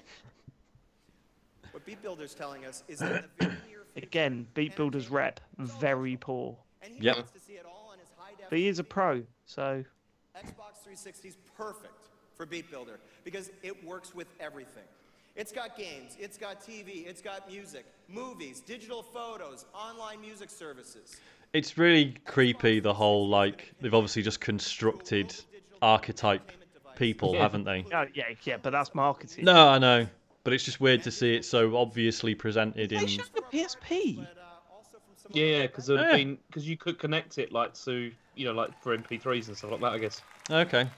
What Beat Builder's telling us is that in the very near future, Again, Beat Builder's rep, very poor. and he Yep. wants to see it all on his high But he is a pro, so Xbox 360 is perfect for Beat Builder because it works with everything. It's got games, it's got TV, it's got music, movies, digital photos, online music services. It's really creepy, the whole, like, they've obviously just constructed archetype people, Yeah. haven't they? yeah, but that's marketing. No, I know. But it's just weird to see it so obviously presented They in. should have the PSP. Yeah, because there would Yeah. have been because you could connect it like to like for MP3s and stuff like that. I guess. Okay.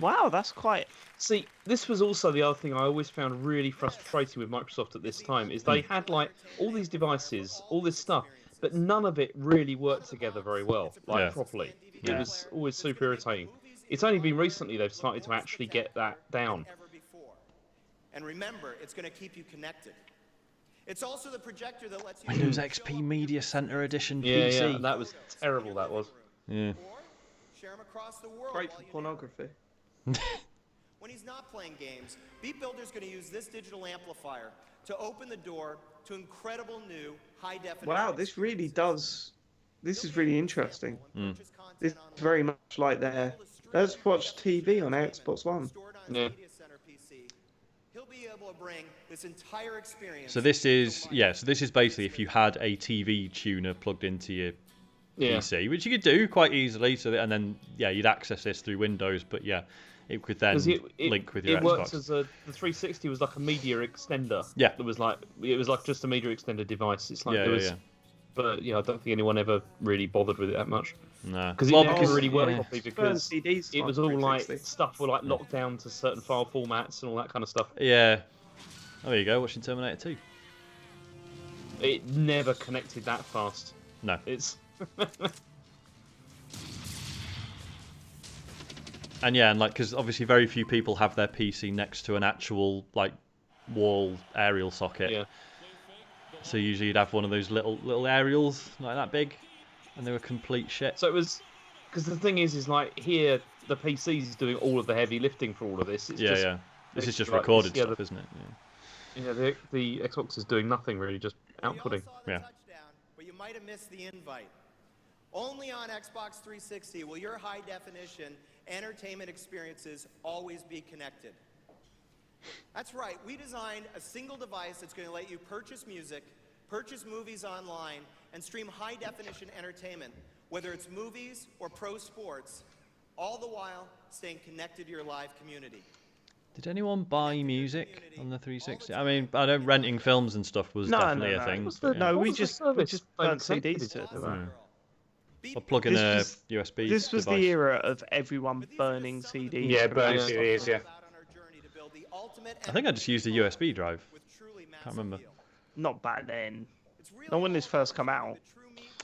Wow, that's quite. See, this was also the other thing I always found really frustrating with Microsoft at this time is they had like all these devices, all this stuff, but none of it really worked together very well, like Yeah. properly. Yeah. It was always super irritating. It's only been recently they've started to actually get that down. Ever before. And remember, it's going to keep you connected. It's also the projector that lets you Windows XP Media Center Edition Yeah, PC. yeah, that was terrible. That was. Yeah. or share them across the world. Great while for you pornography. When he's not playing games, Beat Builder's going to use this digital amplifier to open the door to incredible new high-definition. Wow, this really does. This is really interesting. Purchase This content is very much like their. Let's watch TV on Xbox One. stored on Yeah. his Media Center PC. He'll be able to bring this entire experience. So this is so this is basically if you had a TV tuner plugged into your Yeah. PC, which you could do quite easily. So and then you'd access this through Windows, but it could then 'Cause link with your it Xbox. works as the 360 was like a media extender. Yeah. It was like just a media extender device. It's like Yeah, there was, yeah. But I don't think anyone ever really bothered with it that much No, because it Well, never because- really worked yeah. properly Burn because CDs. it was all like stuff were like locked down to certain file formats and all that kind of stuff. Yeah. Oh, there you go. Watching Terminator 2. It never connected that fast. No. It's And and because obviously very few people have their PC next to an actual like wall aerial socket. yeah. So usually you'd have one of those little aerials like that big, and they were complete shit. So it was because the thing is like here the PC is doing all of the heavy lifting for all of this. It's Yeah, just, yeah. This is just like, recorded yeah, stuff, isn't it? Yeah. Yeah, the Xbox is doing nothing really, just Well, you all outputting. saw the Yeah. touchdown, but you might have missed the invite. Only on Xbox 360 will your high-definition entertainment experiences always be connected. That's right, we designed a single device that's going to let you purchase music, purchase movies online, and stream high-definition entertainment, whether it's movies or pro sports, all the while staying connected to your live community. Did anyone buy music on the 360? I mean, I know renting films and stuff was No, definitely no, a no. thing. What's but, the- yeah. No, What we was the just service? burnt They CDs did to it, it. Right. Beat Or plug in This a was- USB This was device. the era of everyone burning CDs. Yeah, for burning the- CDs, yeah. I think I just used a USB drive. Can't remember. Not back then. Not when this first come out.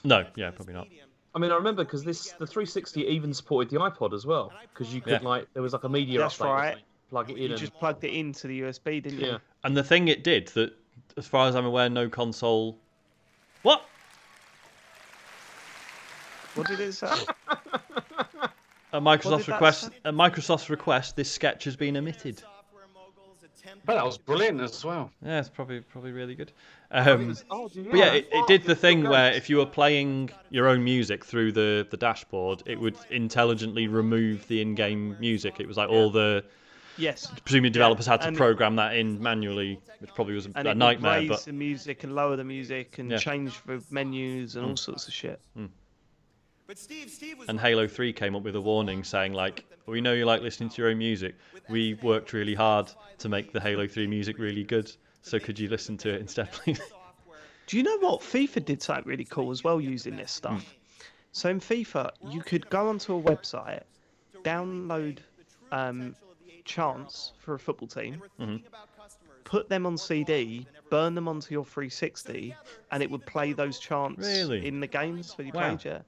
No, yeah, probably not. I mean, I remember because the 360 even supported the iPod as well, because you could Yeah. there was like a media That's update, or right. something, plug it in, You and just plugged it into the USB, didn't you? yeah. And the thing it did that, as far as I'm aware, no console. What? What did it say? At What Microsoft's did that request, say? at Microsoft's request, this sketch has been omitted. But that was brilliant as well. Yeah, it's probably really good. Oh, But yeah, it did the thing where if you were playing your own music through the dashboard, it would intelligently remove the in-game music. It was like all the Yes. presumably developers had to and it- program that in manually, which probably was And a it would nightmare. raise But the music and lower the music and Yeah. change the menus and all sorts of shit. But Steve was and right. Halo 3 came up with a warning saying like, we know you like listening to your own music. We worked really hard to make the Halo 3 music really good. So could you listen to it instead, please? Do you know what? FIFA did something really cool as well using this stuff. So in FIFA, you could go onto a website, download chants for a football team, put them on CD, burn them onto your 360, and it would play those chants Really? in the games when you Wow. played. Yeah.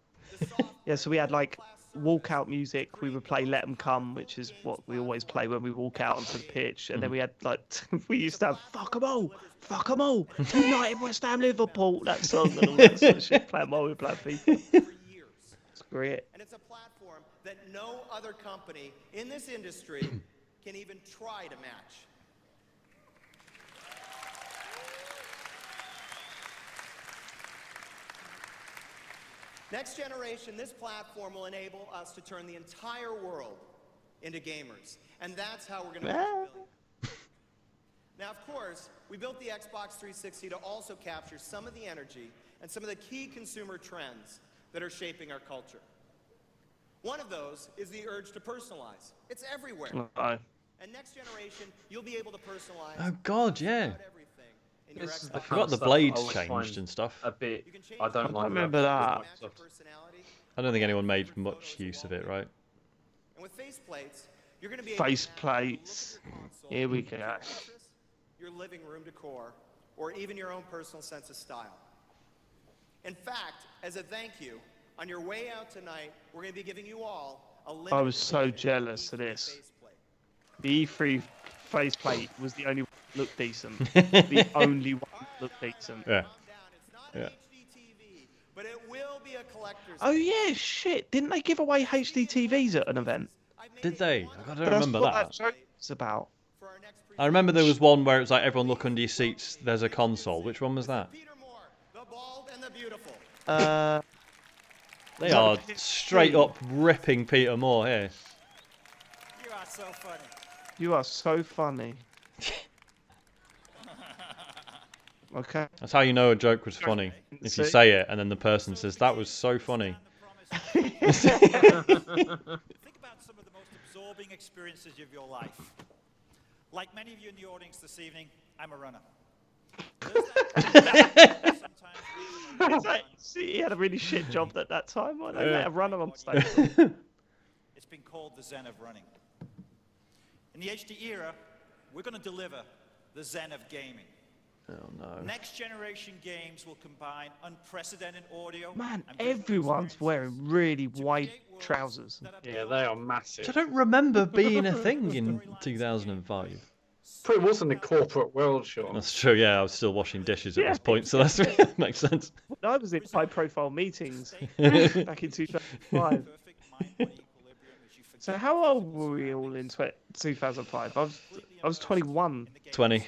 Yeah. So we had like walkout music. We would play "Let 'Em Come," which is what we always play when we walk out onto the pitch. And then we had like we used to have "Fuck 'Em All, Fuck 'Em All," United West Ham Liverpool, that song and all that sort of shit. Playing while we play FIFA. for years. It's great. And it's a platform that no other company in this industry can even try to match. Next generation, this platform will enable us to turn the entire world into gamers. And that's how we're going to reach a billion. Now, of course, we built the Xbox 360 to also capture some of the energy and some of the key consumer trends that are shaping our culture. One of those is the urge to personalize. It's everywhere. Oh. And next generation, you'll be able to personalize Oh God, yeah. about everything in your This is Xbox. the I forgot kind of the stuff blades I always changed find and stuff. a bit. You can change I don't the like remember that. match your personality. I don't think anyone made much use of it, right? And with faceplates, you're going to be able Face to plates. Here we go. your living room decor, or even your own personal sense of style. In fact, as a thank you, on your way out tonight, we're going to be giving you all a limited I was so edition jealous of E3 this. faceplate. The E3 faceplate was the only one that looked decent. The only one. look decent. Yeah. It's not Yeah. HDTV, but it will be a collector's. Oh yeah, shit! Didn't they give away HD TVs at an event? Did they? I don't That's remember what that. joke was about. For our next I remember there was one where it was like everyone look under your seats. There's a console. Which one was that? Peter Moore, the bald and the beautiful. They are straight up ripping Peter Moore here. You are so funny. You are so funny. Okay. That's how you know a joke was funny. If you say it and then the person says, that was so funny. Think about some of the most absorbing experiences of your life. Like many of you in the audience this evening, I'm a runner. See, he had a really shit job at that time. I let a runner on stage. It's been called the Zen of running. In the HD era, we're going to deliver the Zen of gaming. Oh no. Next generation games will combine unprecedented audio. Man, and visual everyone's experiences wearing really to wide create worlds trousers. that are Yeah, beyond they are massive. I don't remember being a thing in 2005. But it wasn't a corporate world, Sean. That's true, yeah, I was still washing dishes at this point, so that makes sense. I was in high-profile meetings back in 2005. perfect mind-body equilibrium as you forget So how old were we all in 2005? I was 21. 20.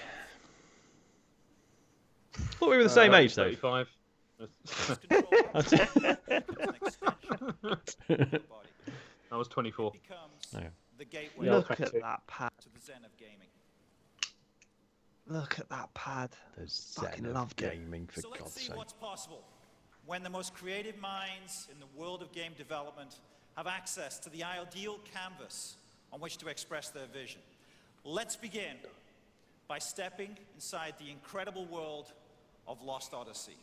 Thought we were the same age, though. 35. I was 24. becomes No. the gateway Look that's at it. that pad. to the Zen of gaming. Look at that pad. The Fucking zen of loved it. gaming, for So God's let's see sake. what's possible when the most creative minds in the world of game development have access to the ideal canvas on which to express their vision. Let's begin by stepping inside the incredible world of Lost Odyssey.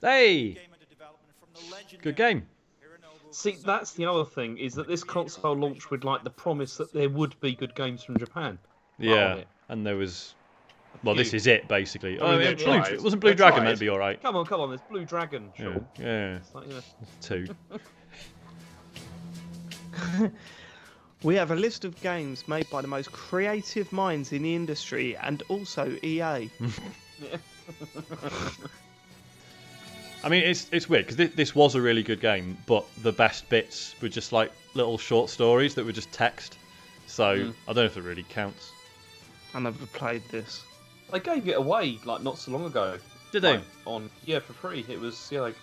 Hey! Game under development from the legendary Good game. Hironobu See, Kazama. that's the other thing, is that this console launched with like the promise that there would be good games from Japan. Yeah, it. and there was... Well, this few. is it, basically. I mean, they Blue, tried. wasn't Blue They Dragon tried. meant to be alright? Come on, there's Blue Dragon, Yeah, Sean. yeah, It's like, you know, 2. We have a list of games made by the most creative minds in the industry and also E EA. I mean, it's weird, because this was a really good game, but the best bits were just like little short stories that were just text. So, I don't know if it really counts. I never played this. they gave it away like not so long ago. Did they? Like, for free. It was like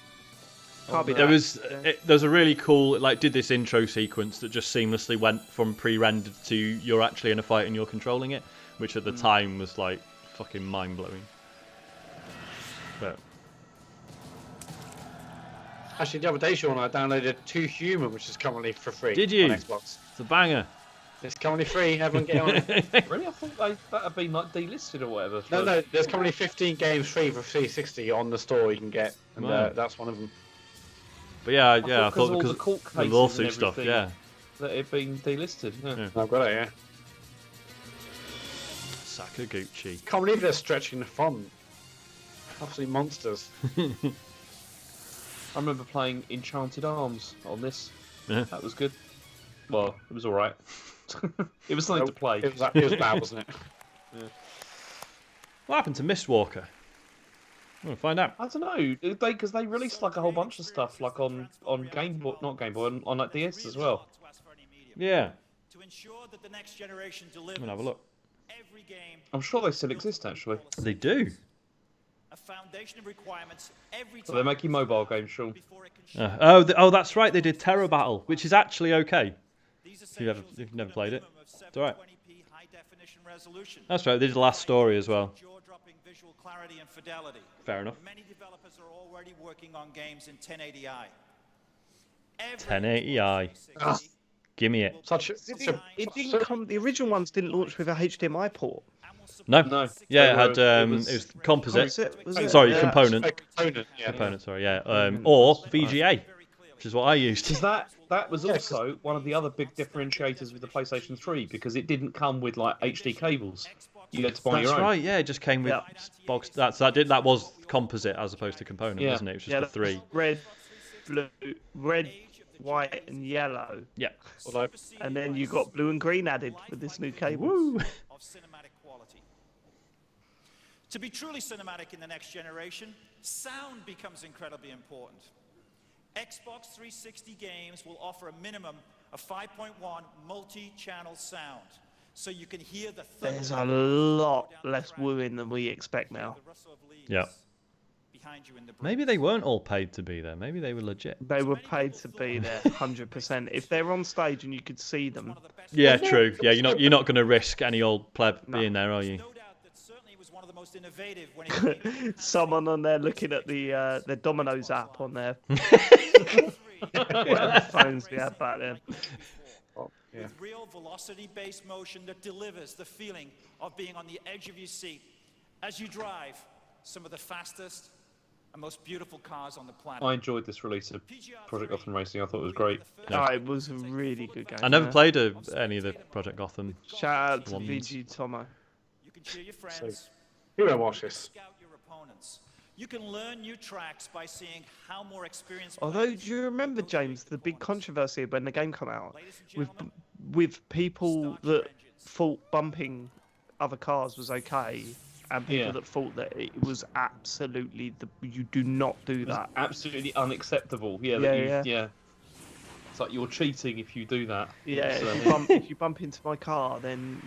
Can't be There that. was there's a really cool, like, did this intro sequence that just seamlessly went from pre-rendered to you're actually in a fight and you're controlling it, which at the time was like fucking mind-blowing. But Actually, the other day, Sean, I downloaded 2 Human, which is currently for free. Did you? On Xbox. it's a banger. It's currently free. Everyone get on it. really. I thought that had been like delisted or whatever. No, there's currently 15 games free for 360 on the store you can get, and Wow. that's one of them. But yeah, I thought thought all the because court the cases lawsuit and stuff, everything yeah. that it had been delisted. Yeah. Yeah. I've got it, yeah. Sakaguchi. Can't believe they're stretching the font. Absolutely monsters. I remember playing Enchanted Arms on this. Yeah. That was good. Well, it was all right. It was something to play. It was bad, wasn't it? What happened to Mistwalker? I'm gonna find out. I don't know, because they released like a whole bunch of stuff like on Game Boy, not Game Boy, on like DS as well. To ask for any medium. Yeah, To ensure that the next generation delivers I'm gonna have a look. every game I'm sure they still exist actually. They do. a foundation of requirements every So time they're making mobile games, Sean. before it can Oh, that's right. They did Terror Battle, which is actually okay. You've never played it. It's alright. That's right. They did the last story as well. Jaw-dropping visual clarity and fidelity. Fair enough. Many developers are already working on games in 1080i. 1080i. Give me it. It didn't come. The original ones didn't launch with a HDMI port. No. No. Yeah, it They had were- it was composite. Was it? Sorry, Yeah. component. Component, yeah. Component. Sorry, yeah. Or VGA, which is what I used. Because that was also one of the other big differentiators with the PlayStation 3 because it didn't come with like HD cables. You had to buy That's your own. right. Yeah, it just came with Yeah. box. That was composite as opposed to component, Yeah. wasn't it? It was just Yeah, the 3. red, blue, red, white, and yellow, Yeah. Although, and then you got blue and green added with this new cable. Woo. Of cinematic quality. To be truly cinematic in the next generation, sound becomes incredibly important. Xbox 360 games will offer a minimum of 5.1 multi-channel sound, so you can hear the thunder. There's a lot less wooing than we expect now. Yeah. Maybe they weren't all paid to be there. Maybe they were legit. They were paid to be there, 100%. If they're on stage and you could see them. Yeah, true. Yeah, you're not going to risk any old pleb being there, are you? Someone on there looking at the Domino's app on their phones we had back then. With real velocity-based motion that delivers the feeling of being on the edge of your seat as you drive some of the fastest and most beautiful cars on the planet. I enjoyed this release of Project Gotham Racing. I thought it was great. Oh, it was a really good game. I never played any of the Project Gotham. Shout out to VG Tomo. You can cheer your friends. You won't watch this. Scout your opponents. You can learn new tracks by seeing how more experienced. Although, do you remember, James, the big controversy when the game came out with people that thought bumping other cars was okay, and people that thought that it was absolutely you do not do that. Absolutely unacceptable. Yeah. It's like you're cheating if you do that. Yeah, if you bump into my car, then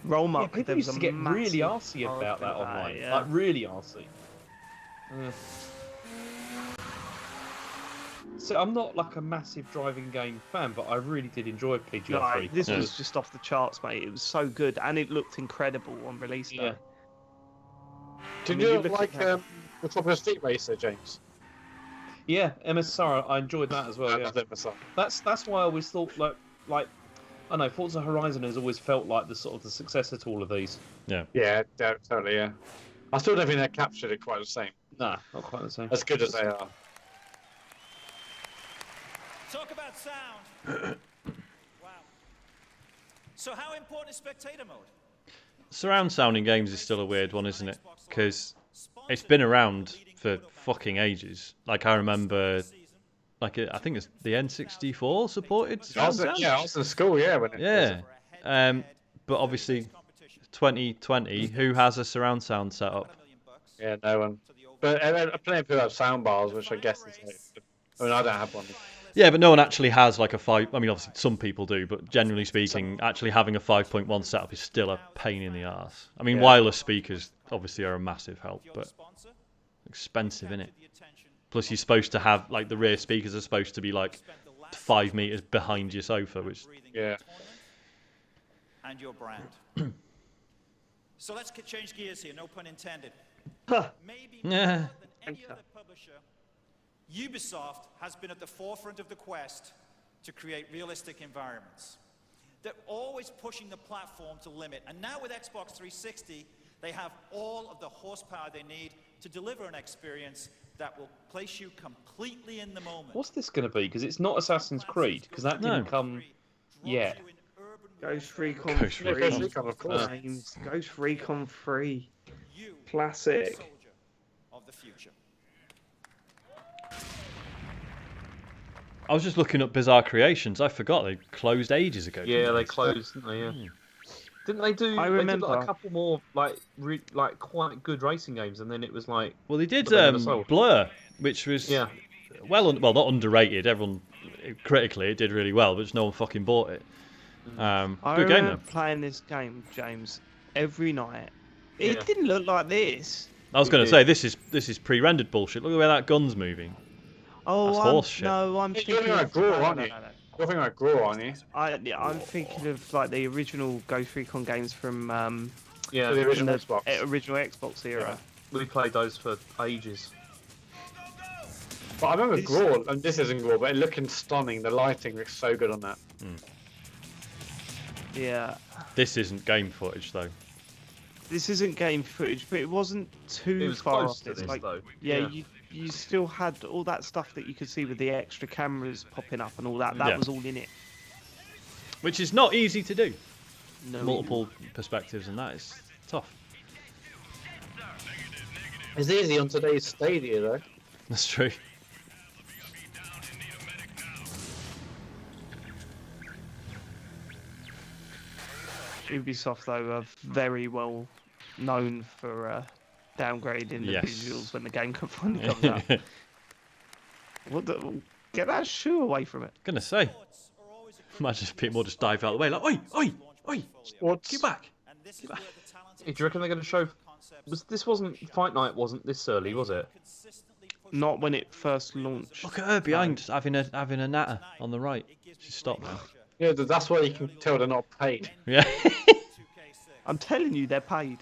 roll mark. People used to get really arsey about that online. Like really arsey. So I'm not like a massive driving game fan, but I really did enjoy PGR 3. This was just off the charts, mate. It was so good, and it looked incredible on release day. Did you like the Top of the Street Racer, James? Yeah, MSR. I enjoyed that as well. Yeah. That's why I always thought like I don't know, Forza Horizon has always felt like the sort of the successor to all of these. Yeah. Yeah, totally. Yeah. I still don't think they captured it quite the same. Nah, not quite the same. As good as they are. Talk about sound. Wow. So how important is spectator mode? Surround sound in games is still a weird one, isn't it? Because it's been around for fucking ages. Like I remember, I think it's the N64 supported surround sound. Yeah, I was in school. Yeah, when it but obviously, 2020, who has a surround sound set up? Yeah, no one. But plenty of people have sound bars, which I guess is. I mean, I don't have one. Yeah, but no one actually has like a 5. I mean, obviously some people do, but generally speaking, actually having a 5.1 setup is still a pain in the arse. I mean, wireless speakers obviously are a massive help, but expensive, innit? Plus, you're supposed to have like the rear speakers are supposed to be like 5 meters behind your sofa, which and your brand. So let's change gears here. No pun intended. Maybe more than any other publisher, Ubisoft has been at the forefront of the quest to create realistic environments. They're always pushing the platform to limit, and now with Xbox 360, they have all of the horsepower they need to deliver an experience that will place you completely in the moment. What's this going to be? Because it's not Assassin's Creed, because that didn't come yet. Ghost Recon 3. Ghost Recon, of course. Ghost Recon 3. Classic. Of the future. I was just looking up Bizarre Creations. I forgot they closed ages ago. Yeah, they closed, didn't they? Yeah. Didn't they do? I remember they did, like, a couple more like quite good racing games, and then it was like. Well, they did Blur, which was well not underrated. Everyone critically it did really well, but just no one fucking bought it. Good game though. Playing this game, James, every night. It didn't look like this. I was going to say this is pre-rendered bullshit. Look at where that gun's moving. Oh, that's horse shit. No, I'm thinking. You're thinking about Grow, aren't you? You're thinking about Grow, aren't you? I'm thinking of like the original Ghost Recon games from the original Xbox. Original Xbox era. We played those for ages. But I remember Grow, and this isn't Grow, but it looking stunning. The lighting looks so good on that. Yeah. This isn't game footage though. This isn't game footage, but it wasn't too far off. This, like, though. You still had all that stuff that you could see with the extra cameras popping up and all that. That was all in it. Which is not easy to do. No. Multiple perspectives and that is tough. It's easy on today's Stadia, though. That's true. Ubisoft, though, are very well known for downgrading the Yes. visuals when the game finally comes out. Get that shoe away from it. Gonna say. Imagine if people just dive out of the way, like, oi, oi, oi, get back. Get back. Do you reckon they're going to show? This wasn't Fight Night, wasn't this early, was it? Not when it first launched. Look at her behind, having a natter on the right. She's stopped now. Yeah, that's why you can tell they're not paid. Yeah. I'm telling you, they're paid.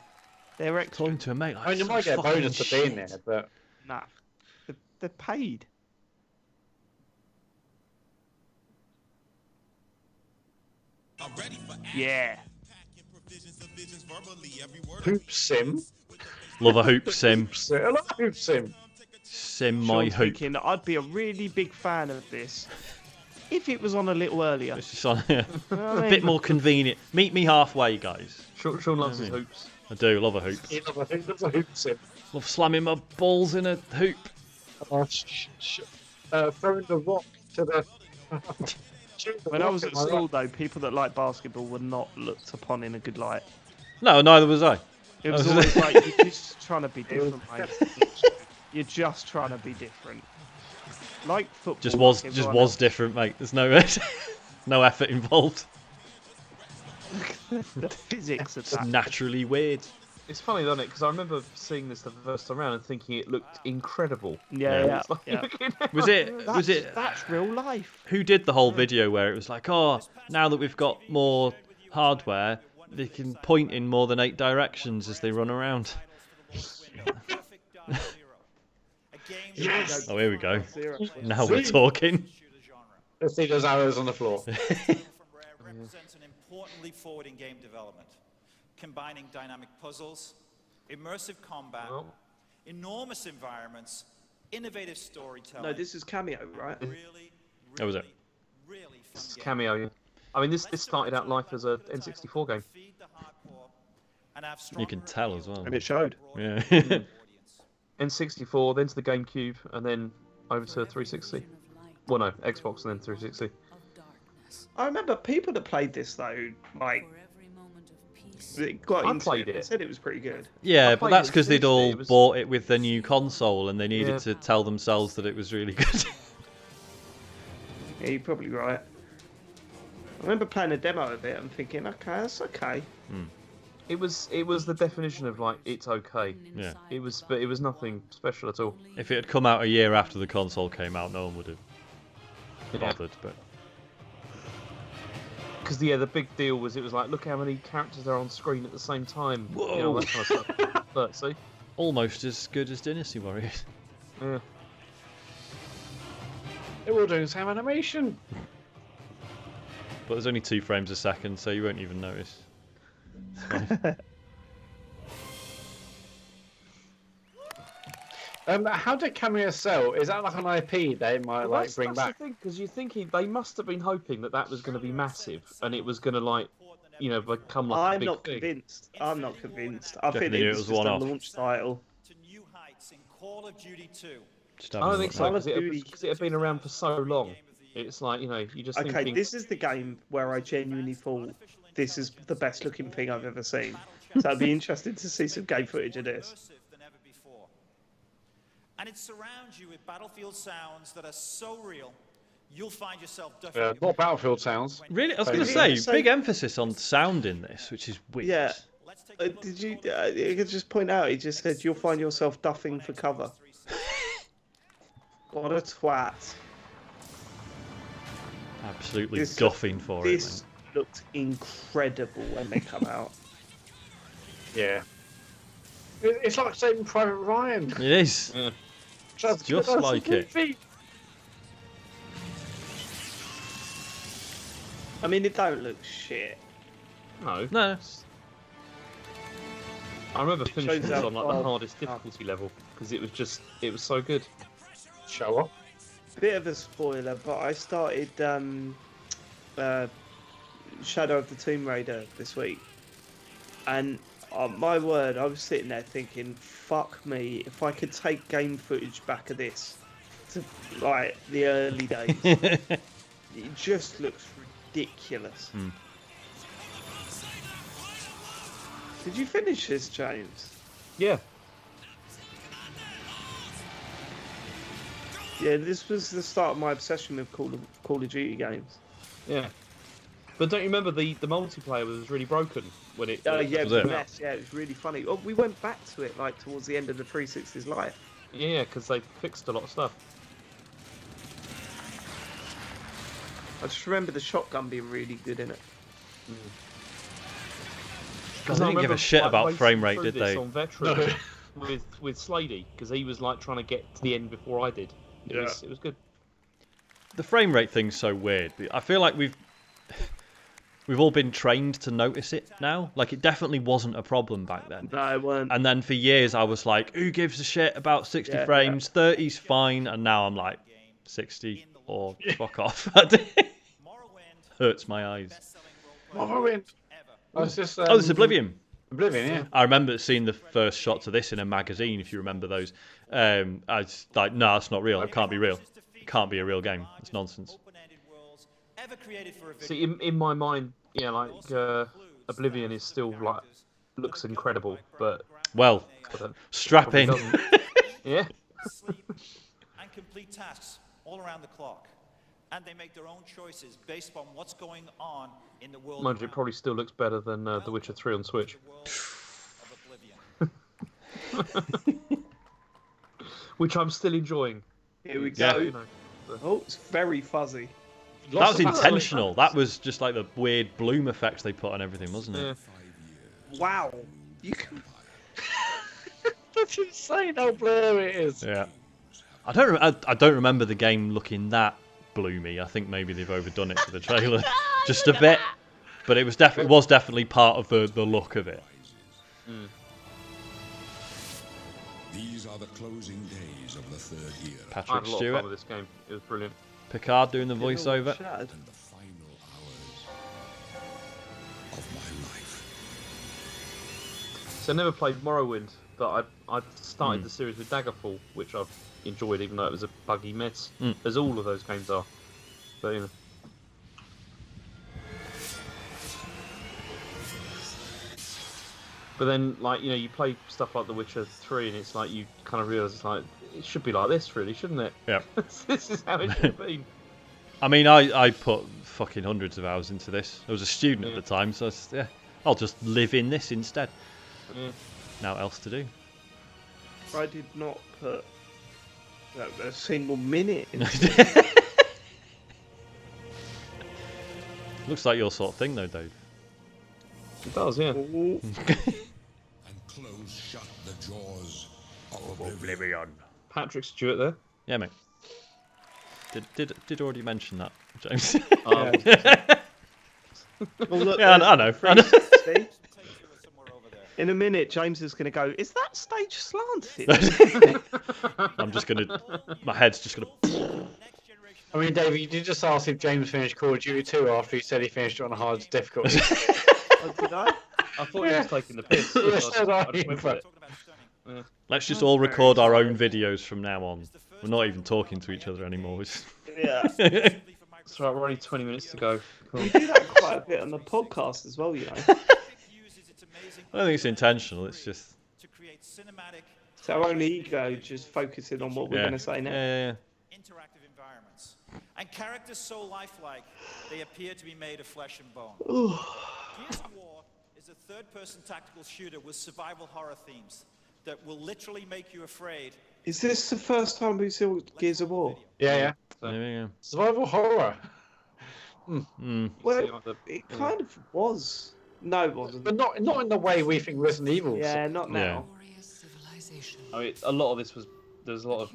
They're extra. Talking to a mate. Like, I mean, you might get a bonus for being there, but Nah, they're paid. Yeah. Hoop Sim. Love a hoop sim. I love Hoop Sim. Sim my Sean's hoop. thinking I'd be a really big fan of this if it was on a little earlier. It's just on here. You know what I A mean? bit more convenient. Meet me halfway, guys. Sean loves his hoops. I do love a hoop. He loves a Hoop Sim. Love slamming my balls in a hoop. Throwing the rock to the. When I was at school, though, people that like basketball were not looked upon in a good light. No, neither was I. It was always like, you're just trying to be different, mate. You're just trying to be different. Like football. Just was like just everyone was else. different, mate. There's no no effort involved. The physics of It's that. naturally weird. It's funny, isn't it? Because I remember seeing this the first time around and thinking it looked incredible. Yeah. It's like, looking at Was it? Was it? That's real life. Who did the whole video where it was like, oh, now that we've got more hardware, they can point in more than 8 directions as they run around. Yes. Oh, here we go. Now we're talking. Let's see those arrows on the floor. Represents an important leap forward in game development, combining dynamic puzzles, immersive combat, enormous environments, innovative storytelling. No, this is Cameo, right? really, That was it. really fun It's game. Cameo. I mean, this started out life as a N64 game. Feed the hardcore and have You can tell as well. And it showed. Yeah. N64, then to the GameCube, and then over to 360. Well, no, Xbox and then 360. I remember people that played this, though, like, it got I into played it. They it. said it was pretty good. Yeah, I but played that's it because they'd all it was- bought it with the new console and they needed Yeah. to tell themselves that it was really good. Yeah, you're probably right. I remember playing a demo of it and thinking, okay, that's okay. It was the definition of like it's okay. Yeah. But it was nothing special at all. If it had come out a year after the console came out, no one would have bothered. But Because the big deal was it was like look how many characters are on screen at the same time. You know, Whoa. that kind of stuff. But see, almost as good as Dynasty Warriors. yeah. They were all doing the same animation. But there's only 2 frames a second, so you won't even notice. It's fine. How did Cameo sell? Is that like an IP they might Well, like bring that's back? the thing, because you're thinking they must have been hoping that was going to be massive and it was going to like, you know, become like a I'm big not thing. convinced. I'm not convinced. I think Definitely knew it it was was just a one-off. launch title. To new heights in Call of Duty 2. Just I having don't a think look so now. Call of because Duty- it had been around for so long. It's like you know you just Okay, thinking. this is the game where I genuinely thought this is the best looking thing I've ever seen. So I'd be interested to see some game footage of this. Immersive than ever before. And it surrounds you with battlefield sounds that are so real, you'll find yourself ducking your Not Battlefield sounds. Really? I was going to Really? say, big emphasis on sound in this, which is weird. Yeah. Let's take a look Did at you? Call of Duty You could just point out. He just said you'll find yourself duffing for cover. What a twat! Absolutely This- guffing for it. This looked incredible when they come out. Yeah. It's like Saving Private Ryan. Man. It is. Just like it. I mean, it don't look shit. No. No. I remember finishing shows this how on like the far- hardest difficulty level because it was so good. Show up. Bit of a spoiler, but I started Shadow of the Tomb Raider this week, and my word, I was sitting there thinking, "Fuck me! If I could take game footage back of this to like the early days, it just looks ridiculous." Did you finish this, James? Yeah. Yeah, this was the start of my obsession with Call of Duty games. Yeah. But don't you remember the multiplayer was really broken when it? Oh yeah, it was was it? a mess. Yeah, it was really funny. Oh, we went back to it like towards the end of the 360's life. Yeah, because they fixed a lot of stuff. I just remember the shotgun being really good in it. God, they didn't give a shit about frame rate, did they? On Veteran with Slady, because he was like trying to get to the end before I did. It was good. The frame rate thing's so weird. I feel like we've all been trained to notice it now. Like, it definitely wasn't a problem back then. No, it weren't. And then for years I was like, who gives a shit about 60 frames? 30's fine. And now I'm like, 60 or fuck off. Hurts my eyes. Morrowind. Oh, it's just, Oh, this is Oblivion. Oblivion, yeah. I remember seeing the first shots of this in a magazine, if you remember those. I was like, no, it's not real. It can't be real. It can't be a real game. It's nonsense. See, in my mind, yeah, like Oblivion is still like looks incredible, but Well, strap in. Yeah. Sleep and complete tasks all around the clock. And they make their own choices based on what's going on in the world. Mind you, it probably still looks better than The Witcher 3 on Switch. Which I'm still enjoying. Here we Yeah. go. You know, Oh, it's very fuzzy. That was intentional. That was just like the weird bloom effects they put on everything, wasn't it? yeah. Wow. You can. That's insane how blurry it is. Yeah. I don't remember the game looking that bloomy. I think maybe they've overdone it for the trailer just a bit, but it was definitely part of the look of it. These are the closing days of the third year. I had Patrick a lot of fun Stewart, with this game. It was brilliant. Picard doing the voiceover. Shattered. And the final hours of my life. So I never played Morrowind, but I started the series with Daggerfall, which I've enjoyed, even though it was a buggy mess, as all of those games are. But you know. But then, like, you know, you play stuff like The Witcher 3, and it's like you kind of realise it's like it should be like this, really, shouldn't it? Yeah. This is how it should be. I mean, I put fucking hundreds of hours into this. I was a student at the time, so I'll just live in this instead. Yeah. Now, what else to do? I did not put a single minute in. Looks like your sort of thing, though, Dave. It does, yeah. Ooh. And close shut the jaws of oblivion. Patrick Stewart there. Yeah, mate. Did already mention that, James? Well, look, Yeah, I know. 360. In a minute, James is going to go, is that stage slanted? My head's just gonna. I mean, David, you did just ask if James finished Call of Duty 2 after he said he finished it on hard difficulty. Oh, did I? I thought he was taking the piss. Yeah, I so did I, just went with it. Let's just all record our own videos from now on. We're not even talking to each other anymore. Yeah. That's right, we're only 20 minutes to go. Cool. We do that quite a bit on the podcast as well, you know. I don't think it's intentional. It's just. It's our own ego just focusing on what we're going to say now. Yeah. Interactive environments. And characters so lifelike, they appear to be made of flesh and bone. Gears of War is a third-person tactical shooter with survival horror themes that will literally make you afraid. Is this the first time we saw Gears of War? Yeah. There we go. Survival horror. Well, it kind of was. No, it wasn't. But not in the way we think Resident Evil is. Yeah, not now. I mean, a lot of this there's a lot of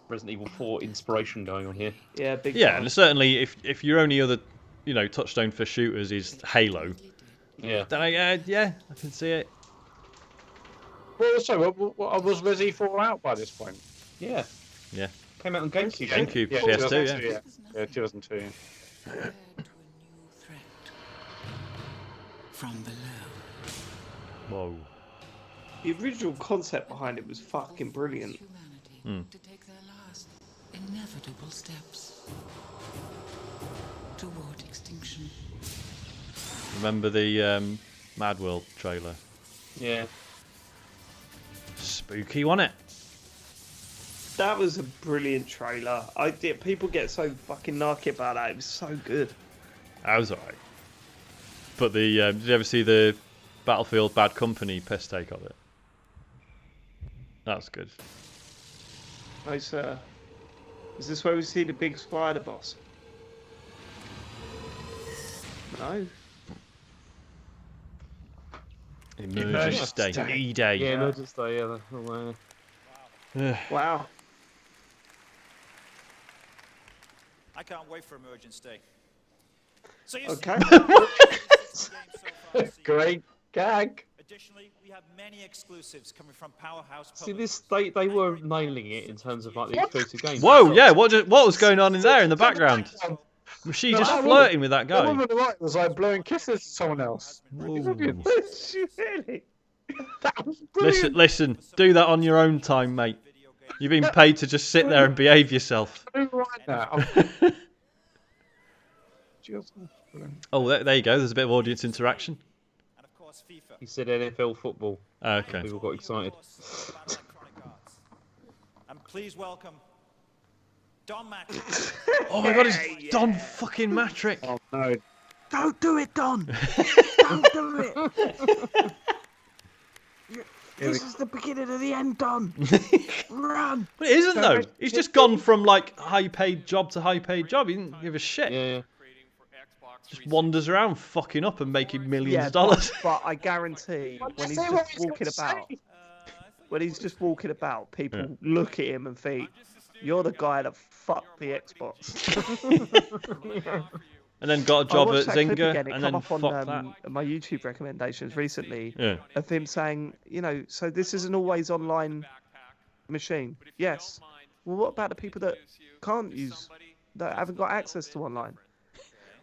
Resident Evil 4 inspiration going on here. Yeah, big Yeah, time. and certainly if your only other, touchstone for shooters is Halo, Yeah. then I can see it. Well, so was Resi 4 out by this point? Yeah. Yeah. Came out on GameCube. GameCube, Yeah, PS2, 2002, yeah. Yeah, 2002. Prepared to a new threat from below. Whoa. The original concept behind it was fucking brilliant. Humanity to take their last inevitable steps toward extinction. Remember the Mad World trailer? Yeah. Spooky, wasn't it? That was a brilliant trailer. People get so fucking narky about that. It was so good. That was alright. But the did you ever see the Battlefield Bad Company piss take of it? That was good. Oh, sir. Is this where we see the big spider boss? No. Emergence Day. E-Day. Yeah, Emergence Day, yeah. Wow. I can't wait for Emergence Day. So you Okay. Great gag. Additionally, we have many exclusives coming from Powerhouse. See, they were nailing it in terms of like the exclusive games. Whoa, yeah, what was going on in there in the background? Was she just flirting with that The guy? woman on the right was like blowing kisses to someone else. Really? That was brilliant. Listen, do that on your own time, mate. You've been paid to just sit there and behave yourself. Right now. Oh, there you go. There's a bit of audience interaction. And of course, FIFA. He said NFL football. Okay. People got excited. And please welcome Don Matrick. Oh my god, it's Don fucking Matrick. Oh no. Don't do it, Don. Don't do it. This is the beginning of the end, Don. Run. But it isn't though. He's just gone from like high-paid job to high-paid job. He didn't give a shit. Yeah. Just wanders around fucking up and making millions Yeah, of dollars. but I guarantee when he's just walking about, people look at him and think, "You're the guy that fucked the Xbox." And then got a I job watched at that clip Zynga, again. It and come then up on fucked that. my YouTube recommendations recently Yeah. of him saying, so this is an always online machine. Yes. Well, what about the people that can't use, that haven't got access to online?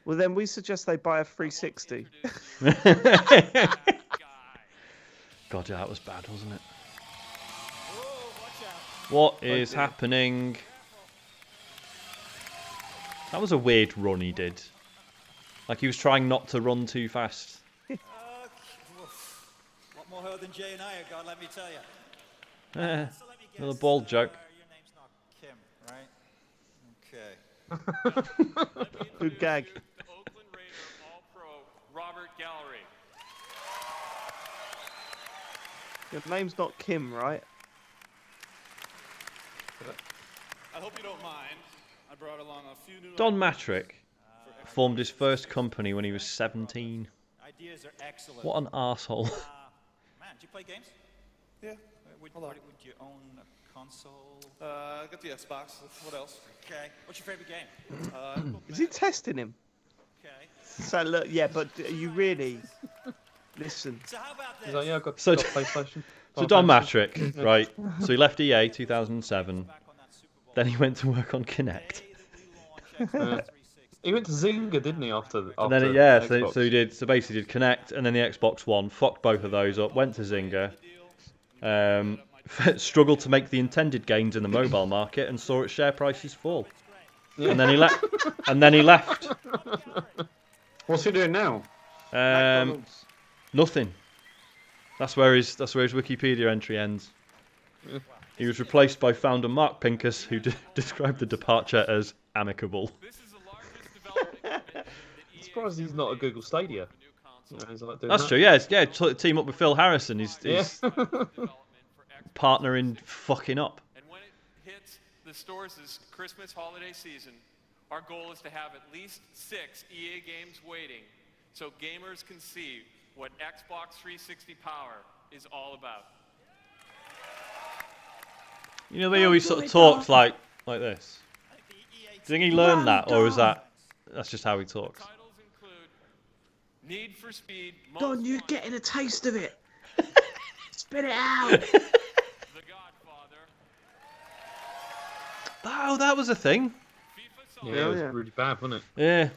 Well, then we suggest they buy a 360. God, yeah, that was bad, wasn't it? What is happening? That was a weird run he did. Like he was trying not to run too fast. A lot more her than Jay and I have got, let me tell you. Another bald joke. Your name's not Kim, right? Okay. Good gag. Oakland Raider All-Pro Robert Gallery. Your name's not Kim, right? I hope you don't mind. I brought along a few new Don Matrick formed his first company when he was 17. Ideas are excellent. What an arsehole. Man, do you play games? Yeah. Would you own a console? I got the Xbox. What else? Okay. What's your favorite game? Is he testing him? Okay. So look, yeah, but you really listen. So how about this? He's like, yeah, I've got So- PlayStation. So Don Matrick, right? So he left EA 2007. Then he went to work on Kinect. He went to Zynga, didn't he? After And then Xbox? so he did. So basically, did Kinect and then the Xbox One. Fucked both of those up. Went to Zynga. Struggled to make the intended gains in the mobile market and saw its share prices fall. And then he left. What's he doing now? Nothing. That's where his Wikipedia entry ends. He was replaced by founder Mark Pincus, who described the departure as amicable. I'm surprised he's not a Google Stadia. He's like doing That's that. true. Yeah, team up with Phil Harrison. He's partner in fucking up. And when it hits the stores this Christmas holiday season, our goal is to have at least 6 EA games waiting so gamers can see what Xbox 360 power is all about. You know, they always sort of talked like this. Do you think he learned that, or is that's just how he talks? Titles include Need for Speed, Don, you're getting a taste of it. Spit it out. The Godfather, Oh, that was a thing. Yeah, it was really bad, wasn't it? Yeah.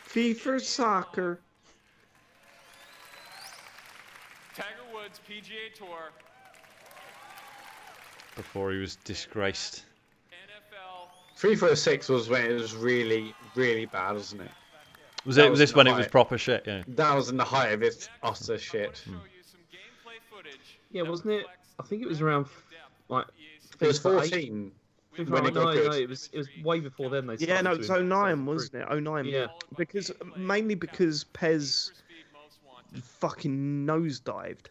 FIFA soccer. Tiger Woods PGA Tour, Before he was disgraced. NFL, 346 was when it was really, really bad, wasn't it? Was That this when it high. was proper shit? Yeah. That was in the height of its utter shit. Yeah, wasn't it? I think it was around like. It was FIFA 8. 14 FIFA when it got no, good. it was way before then. They Yeah, no, started it's to 09, wasn't it? 09. Yeah. Because mainly because Pez fucking nosedived.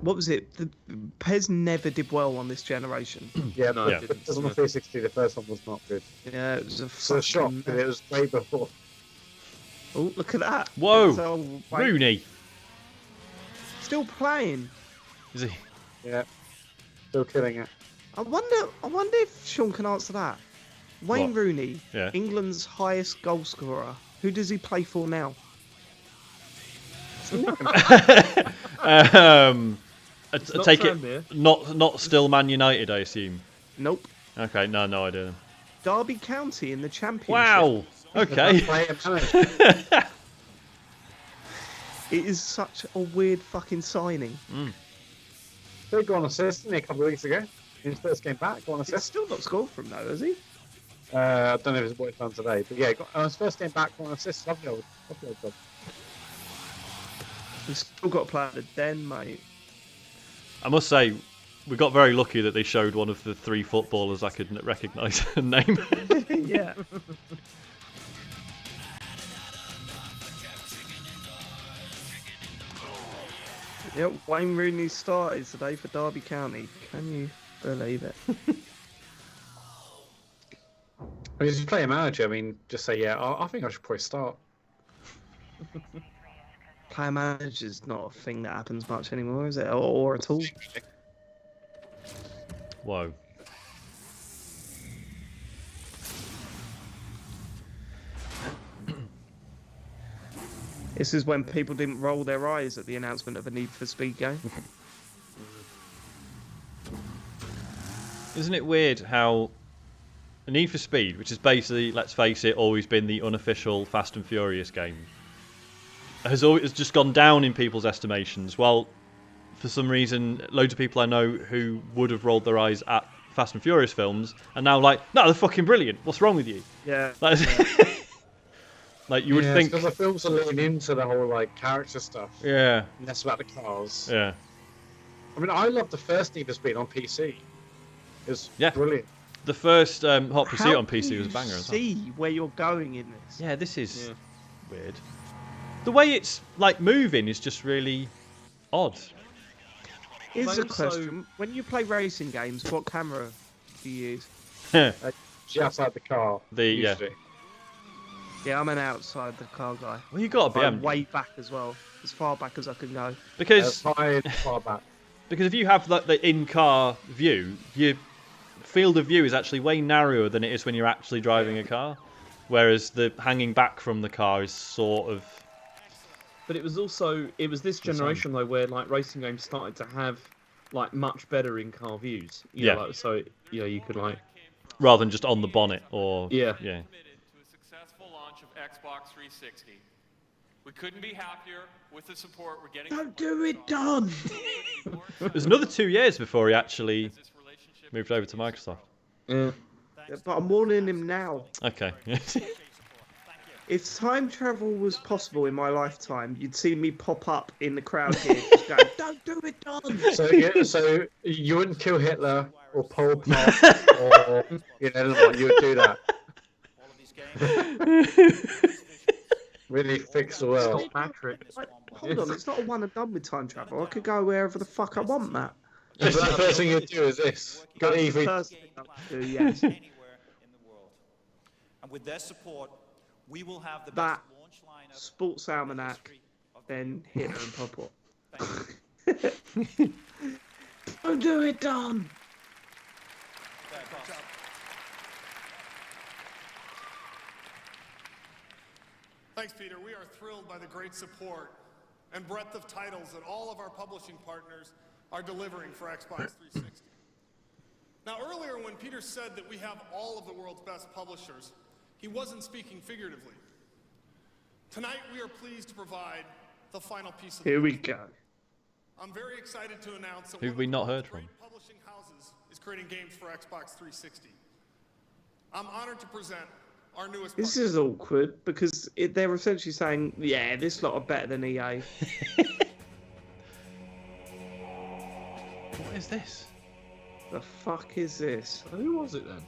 What was it? Pez never did well on this generation. Yeah, No, but it didn't. it was on the 360. The first one was not good. Yeah, it was a So shock fucking... that it was way before. Oh, look at that. Whoa, So, Rooney. still playing. Is he? Yeah, still killing it. I wonder if Sean can answer that. Wayne What? Rooney, Yeah. England's highest goal scorer. Who does he play for now? I not take it Tranmere. not still Man United, I assume. Nope. Okay, no idea. Derby County in the Championship. Wow. Okay. It is such a weird fucking signing. They got on assist a couple of weeks ago. In his first game back, got on He's assist. still not scored from though, has he? I don't know if it's what he's done today, but yeah, got on his first game back, got on assist. Lovely old job. He's still got to play at the Den, mate. I must say, we got very lucky that they showed one of the 3 footballers I could recognise and name. Yeah. Yep, Wayne Rooney started today for Derby County. Can you believe it? I mean, as you play a manager, I mean, just say, yeah, I think I should probably start. Player manager's not a thing that happens much anymore, is it? Or at all? Whoa. This is when people didn't roll their eyes at the announcement of a Need for Speed game. Isn't it weird how a Need for Speed, which is basically, let's face it, always been the unofficial Fast and Furious game, has just gone down in people's estimations, while for some reason loads of people I know who would have rolled their eyes at Fast and Furious films are now like, no, they're fucking brilliant. What's wrong with you? Yeah. Like you would think. because the films are leaning into the whole like character stuff. Yeah. And that's about the cars. Yeah. I mean, I love the first Need for Speed on PC. It was brilliant. The first Hot Pursuit How on PC can was a you banger as well. see where you're going in this? Yeah, this is weird. The way it's like moving is just really odd. Here's a question: when you play racing games, what camera do you use? Just outside the car. Usually. Yeah, I'm an outside the car guy. Well, you got to be I'm way back as well, as far back as I can go. Because far back. Because if you have the in-car view, your field of view is actually way narrower than it is when you're actually driving a car, whereas the hanging back from the car is sort of. But it was this generation though where like racing games started to have like much better in-car views. You know, like, so you could like. Rather than just on the bonnet or. Yeah. Xbox 360. We couldn't be happier with the support we're getting. Don't do it, Don! It was another 2 years before he actually moved over to Microsoft. Yeah, but I'm warning him now. Okay. If time travel was possible in my lifetime, you'd see me pop up in the crowd here, just going, "Don't do it, Don!" So you wouldn't kill Hitler or Pol Pot or you would do that. Really fix the world. Patrick. Hold on, it's not a one and done with time travel. I could go wherever the fuck I want, Matt. The first thing you'd do is this. Go That's the Evie. first thing I would do, yes. Anywhere in the world. And with their support, we will have the best launch lineup. Sports Almanac, then Hitler and Pop. Don't do it, Don! Thanks, Peter. We are thrilled by the great support and breadth of titles that all of our publishing partners are delivering for Xbox 360. Now, earlier when Peter said that we have all of the world's best publishers, he wasn't speaking figuratively. Tonight, we are pleased to provide the final piece of Here we go. I'm very excited to announce that Who have we not heard from? publishing houses is creating games for Xbox 360. I'm honored to present our newest This partner. is awkward because they're essentially saying, yeah, this lot are better than EA. What is this? The fuck is this? Who was it then?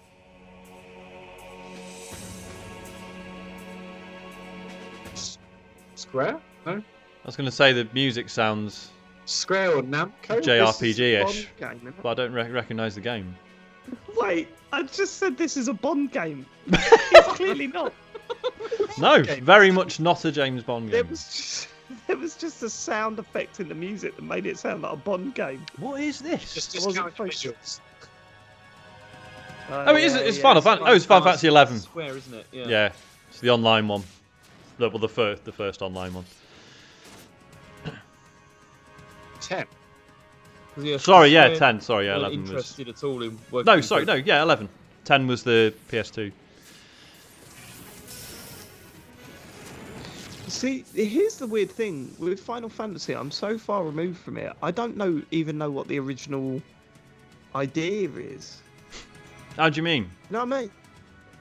Square? No. I was going to say the music sounds Square or Namco? JRPG-ish, Bond game, but I don't recognise the game. Wait, I just said this is a Bond game. It's clearly not. No, very much not a James Bond There game. was just a sound effect in the music that made it sound like a Bond game. What is this? Just It wasn't discount supposed to- visuals. Oh, it's Final Fantasy. Oh, it's Final Fantasy 11. Square, isn't it? Yeah. Yeah, it's the online one. Well, the first online one. 10. Yeah, Sorry, yeah, Square 10. Sorry, yeah, weren't 11 was. interested at all in working No, with sorry, the- no, yeah, 11. 10 was the PS2. See, here's the weird thing with Final Fantasy. I'm so far removed from it. I don't even know what the original idea is. How do you mean? You know what I mean?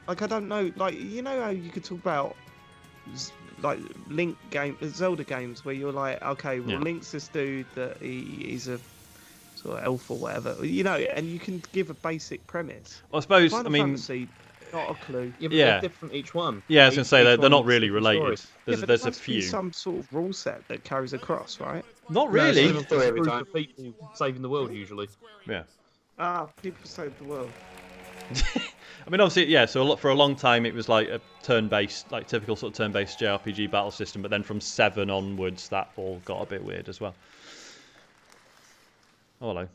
Like, I don't know. Like, you know how you could talk about like Zelda games where you're like, okay, well, Yeah. Link's this dude that he's a sort of elf or whatever, you know, and you can give a basic premise. I suppose, Final I mean, Fantasy, not a clue. Yeah, but Yeah. they're different each one. yeah, I was going to say Each they're one not is really different related. story. There's, Yeah, but there's there a must be few. some sort of rule set that carries across, right? Not No, really. it's just Story a every group time. of people saving the world usually. Yeah. People save the world. I mean, obviously, yeah. So for a long time, it was like a turn-based, like typical sort of turn-based JRPG battle system. But then from 7 onwards, that all got a bit weird as well. Oh, hello.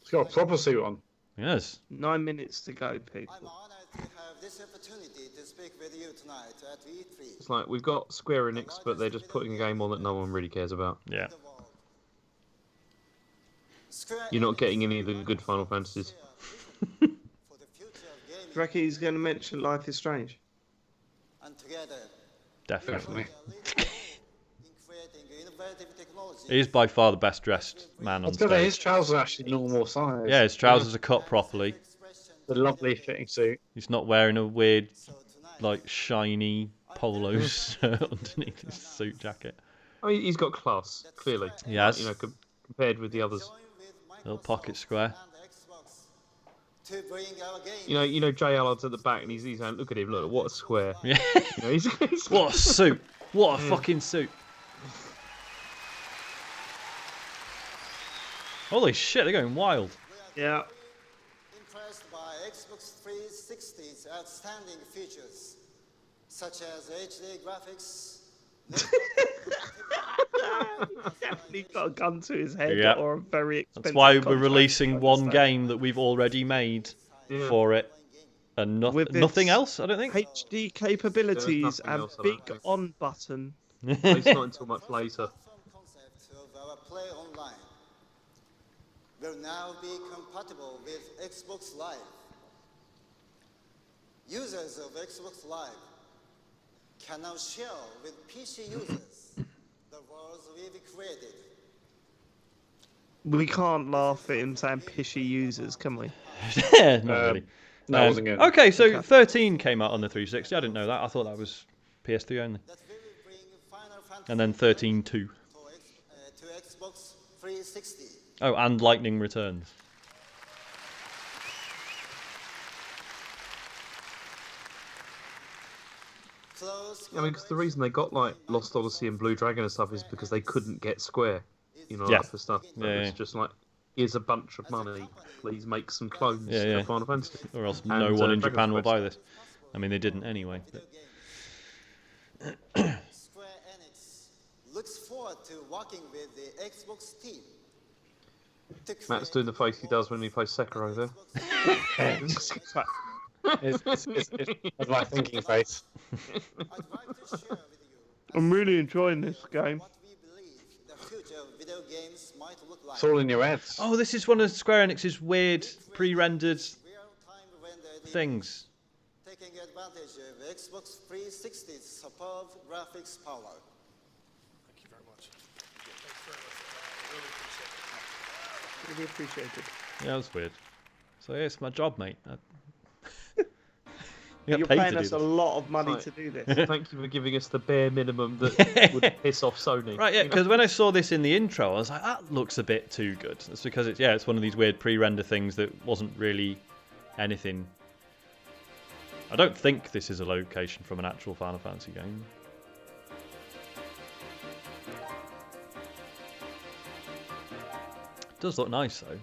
It's got a proper suit on. Yes. 9 minutes to go, people. I'm honored to have this opportunity to speak with you tonight at E3. It's like we've got Square Enix, but they're just putting a game on that no one really cares about. Yeah. You're not getting any of the good Final Fantasies. Do you reckon he's going to mention Life is Strange? And together, Definitely. in creating innovative technology. He is by far the best dressed man I on was going to say, his stage. trousers are actually normal size. Yeah, his trousers are cut properly. The lovely fitting suit. He's not wearing a weird, like, shiny polo shirt underneath his suit jacket. I mean, he's got class, clearly. He has. You know, compared with the others. Little pocket square. To bring our game. You know, Jay Allard's at the back, and he's saying, "Look at him! Look, what a square!" Yeah. You know, he's What a suit! What a fucking suit! Holy shit, they're going wild. Yeah. Impressed by Xbox 360's outstanding features, such as HD graphics. Definitely got a gun to his head Yeah. or a very expensive. That's why we're contract, releasing I one understand. game that we've already made Yeah. for it, and With nothing its else. I don't think. HD capabilities nothing and else, I big don't think. on button. It's not until much later. Concept of our Play Online will now be compatible with Xbox Live. Users of Xbox Live can now share with PC users the worlds we've created. We can't laugh at him saying pishy users, can we? Yeah, not really. No, I wasn't going. Okay, so 13 came out on the 360. I didn't know that. I thought that was PS3 only. That we will bring Final Fantasy And then 13.2. to Xbox 360. Oh, and Lightning Returns. Close I mean, because the reason they got like Lost Odyssey and Blue Dragon and stuff is because they couldn't get Square, you know, Yeah. like for stuff. So Yeah, it's yeah. just like, here's a bunch of money. Please make some clones Yeah, yeah. of Final Fantasy. Or else And, no one in Dragon's Japan will Quest. buy this. I mean, they didn't anyway. But... Square Enix looks forward to working with the Xbox team. to Matt's doing the face he does when he plays Sekiro there. That's my thinking face. I'd like to share with you I'm really enjoying this game. what we believe the future of video games might look like. It's all in your heads. Oh, this is one of Square Enix's weird pre-rendered Real-time rendered things. taking advantage of Xbox 360's superb graphics power. Thank you very much. Thanks very much. I really appreciate it. Really appreciated. Yeah, that's weird. So yeah, it's my job, mate. You You're get paid paying to us do a this. lot of money Right. to do this. Thank you for giving us the bare minimum that would piss off Sony. Right, yeah, you know? because when I saw this in the intro, I was like, that looks a bit too good. It's because it's one of these weird pre-render things that wasn't really anything. I don't think this is a location from an actual Final Fantasy game. It does look nice though.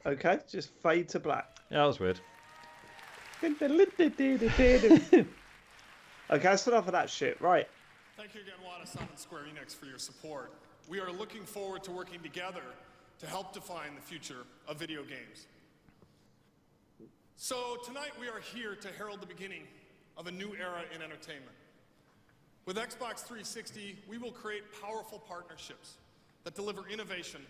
Okay, just fade to black. Yeah, that was weird. Okay, that's enough of that shit. Right. Thank you again, Wada-san and Square Enix, for your support. We are looking forward to working together to help define the future of video games. So tonight we are here to herald the beginning of a new era in entertainment. With Xbox 360, we will create powerful partnerships that deliver innovation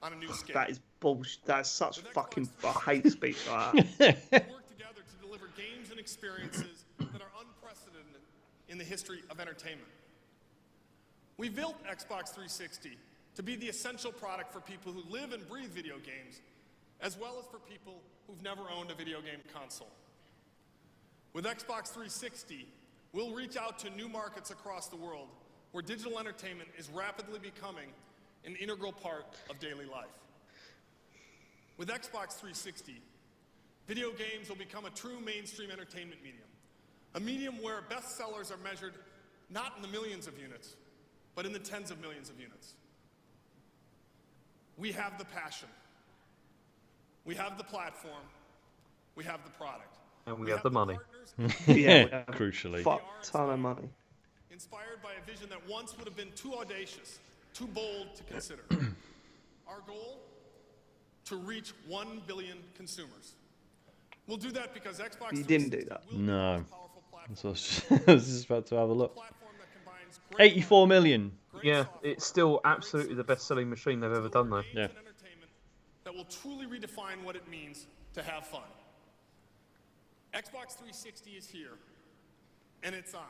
on a new scale. That is bullshit. That's such fucking hate speech like that. We work together to deliver games and experiences that are unprecedented in the history of entertainment. We built Xbox 360 to be the essential product for people who live and breathe video games, as well as for people who've never owned a video game console. With Xbox 360, we'll reach out to new markets across the world where digital entertainment is rapidly becoming an integral part of daily life. With Xbox 360, video games will become a true mainstream entertainment medium, a medium where bestsellers are measured not in the millions of units, but in the tens of millions of units. We have the passion, we have the platform, we have the product. And we have the money. Yeah, crucially. Fuck ton of money. Inspired by a vision that once would have been too audacious, too bold to consider. Our goal? To reach 1 billion consumers. We'll do that because Xbox You didn't do that. No. So I was just about to have a look. 84 million. Yeah, it's still absolutely the best-selling machine they've ever done, though. Yeah. That will truly redefine what it means to have fun. Xbox 360 is here, and it's on.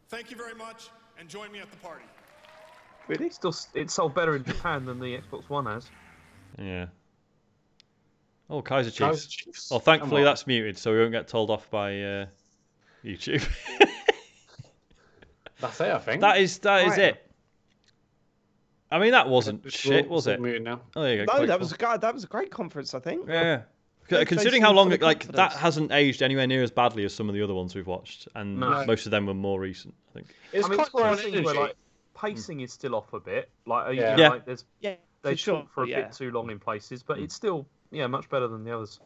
Thank you very much, and join me at the party. Really? It's sold better in Japan than the Xbox One has. Yeah. Oh, Kaiser Chiefs. Kaiser Chiefs. Well, thankfully Come on. that's muted, so we won't get told off by YouTube. That's it, I think. that is Right. it. I mean, that wasn't shit, was it? Muted now. Oh, there you go. No, quick that one. was a great conference, I think. Yeah. They Considering seem how long full of like that confidence. hasn't aged anywhere near as badly as some of the other ones we've watched, and No. most of them were more recent, I think. It's I mean, quite it's one of low those things where energy. like pacing is still off a bit. Like, Yeah. you know, Yeah. like Yeah, they for sure. talk for a Yeah. bit too long in places, but it's still much better than the others.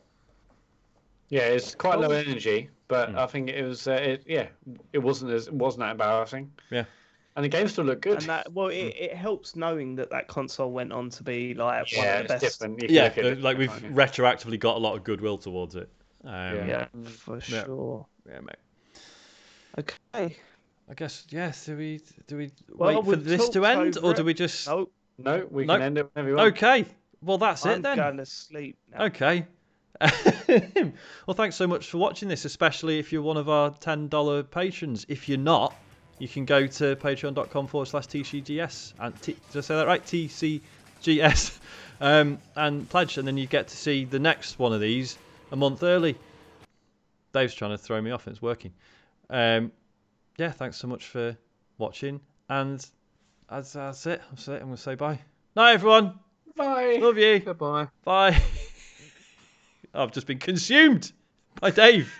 Yeah, it's quite Oh. low energy, but I think it was. It wasn't that embarrassing. Yeah. And the game still looked good. And that it helps knowing that console went on to be like one yeah, of the it's best. different. You can Yeah, look at it like we've differently. retroactively got a lot of goodwill towards it. Yeah, for Yeah. sure. Yeah, mate. Okay. I guess yes. Do we Well, wait for we've this to talked end, over or do it. we just? Nope. No, we Nope. can end it whenever you want. Okay. Well, that's I'm it then. going to sleep now. Okay. Well, thanks so much for watching this, especially if you're one of our $10 patrons. If you're not, you can go to patreon.com/TCGS and did I say that right? TCGS and pledge, and then you get to see the next one of these a month early. Dave's trying to throw me off, and it's working. Yeah, thanks so much for watching, and that's it. I'm going to say bye. Night, everyone. Bye. Love you. Goodbye. Bye. I've just been consumed by Dave.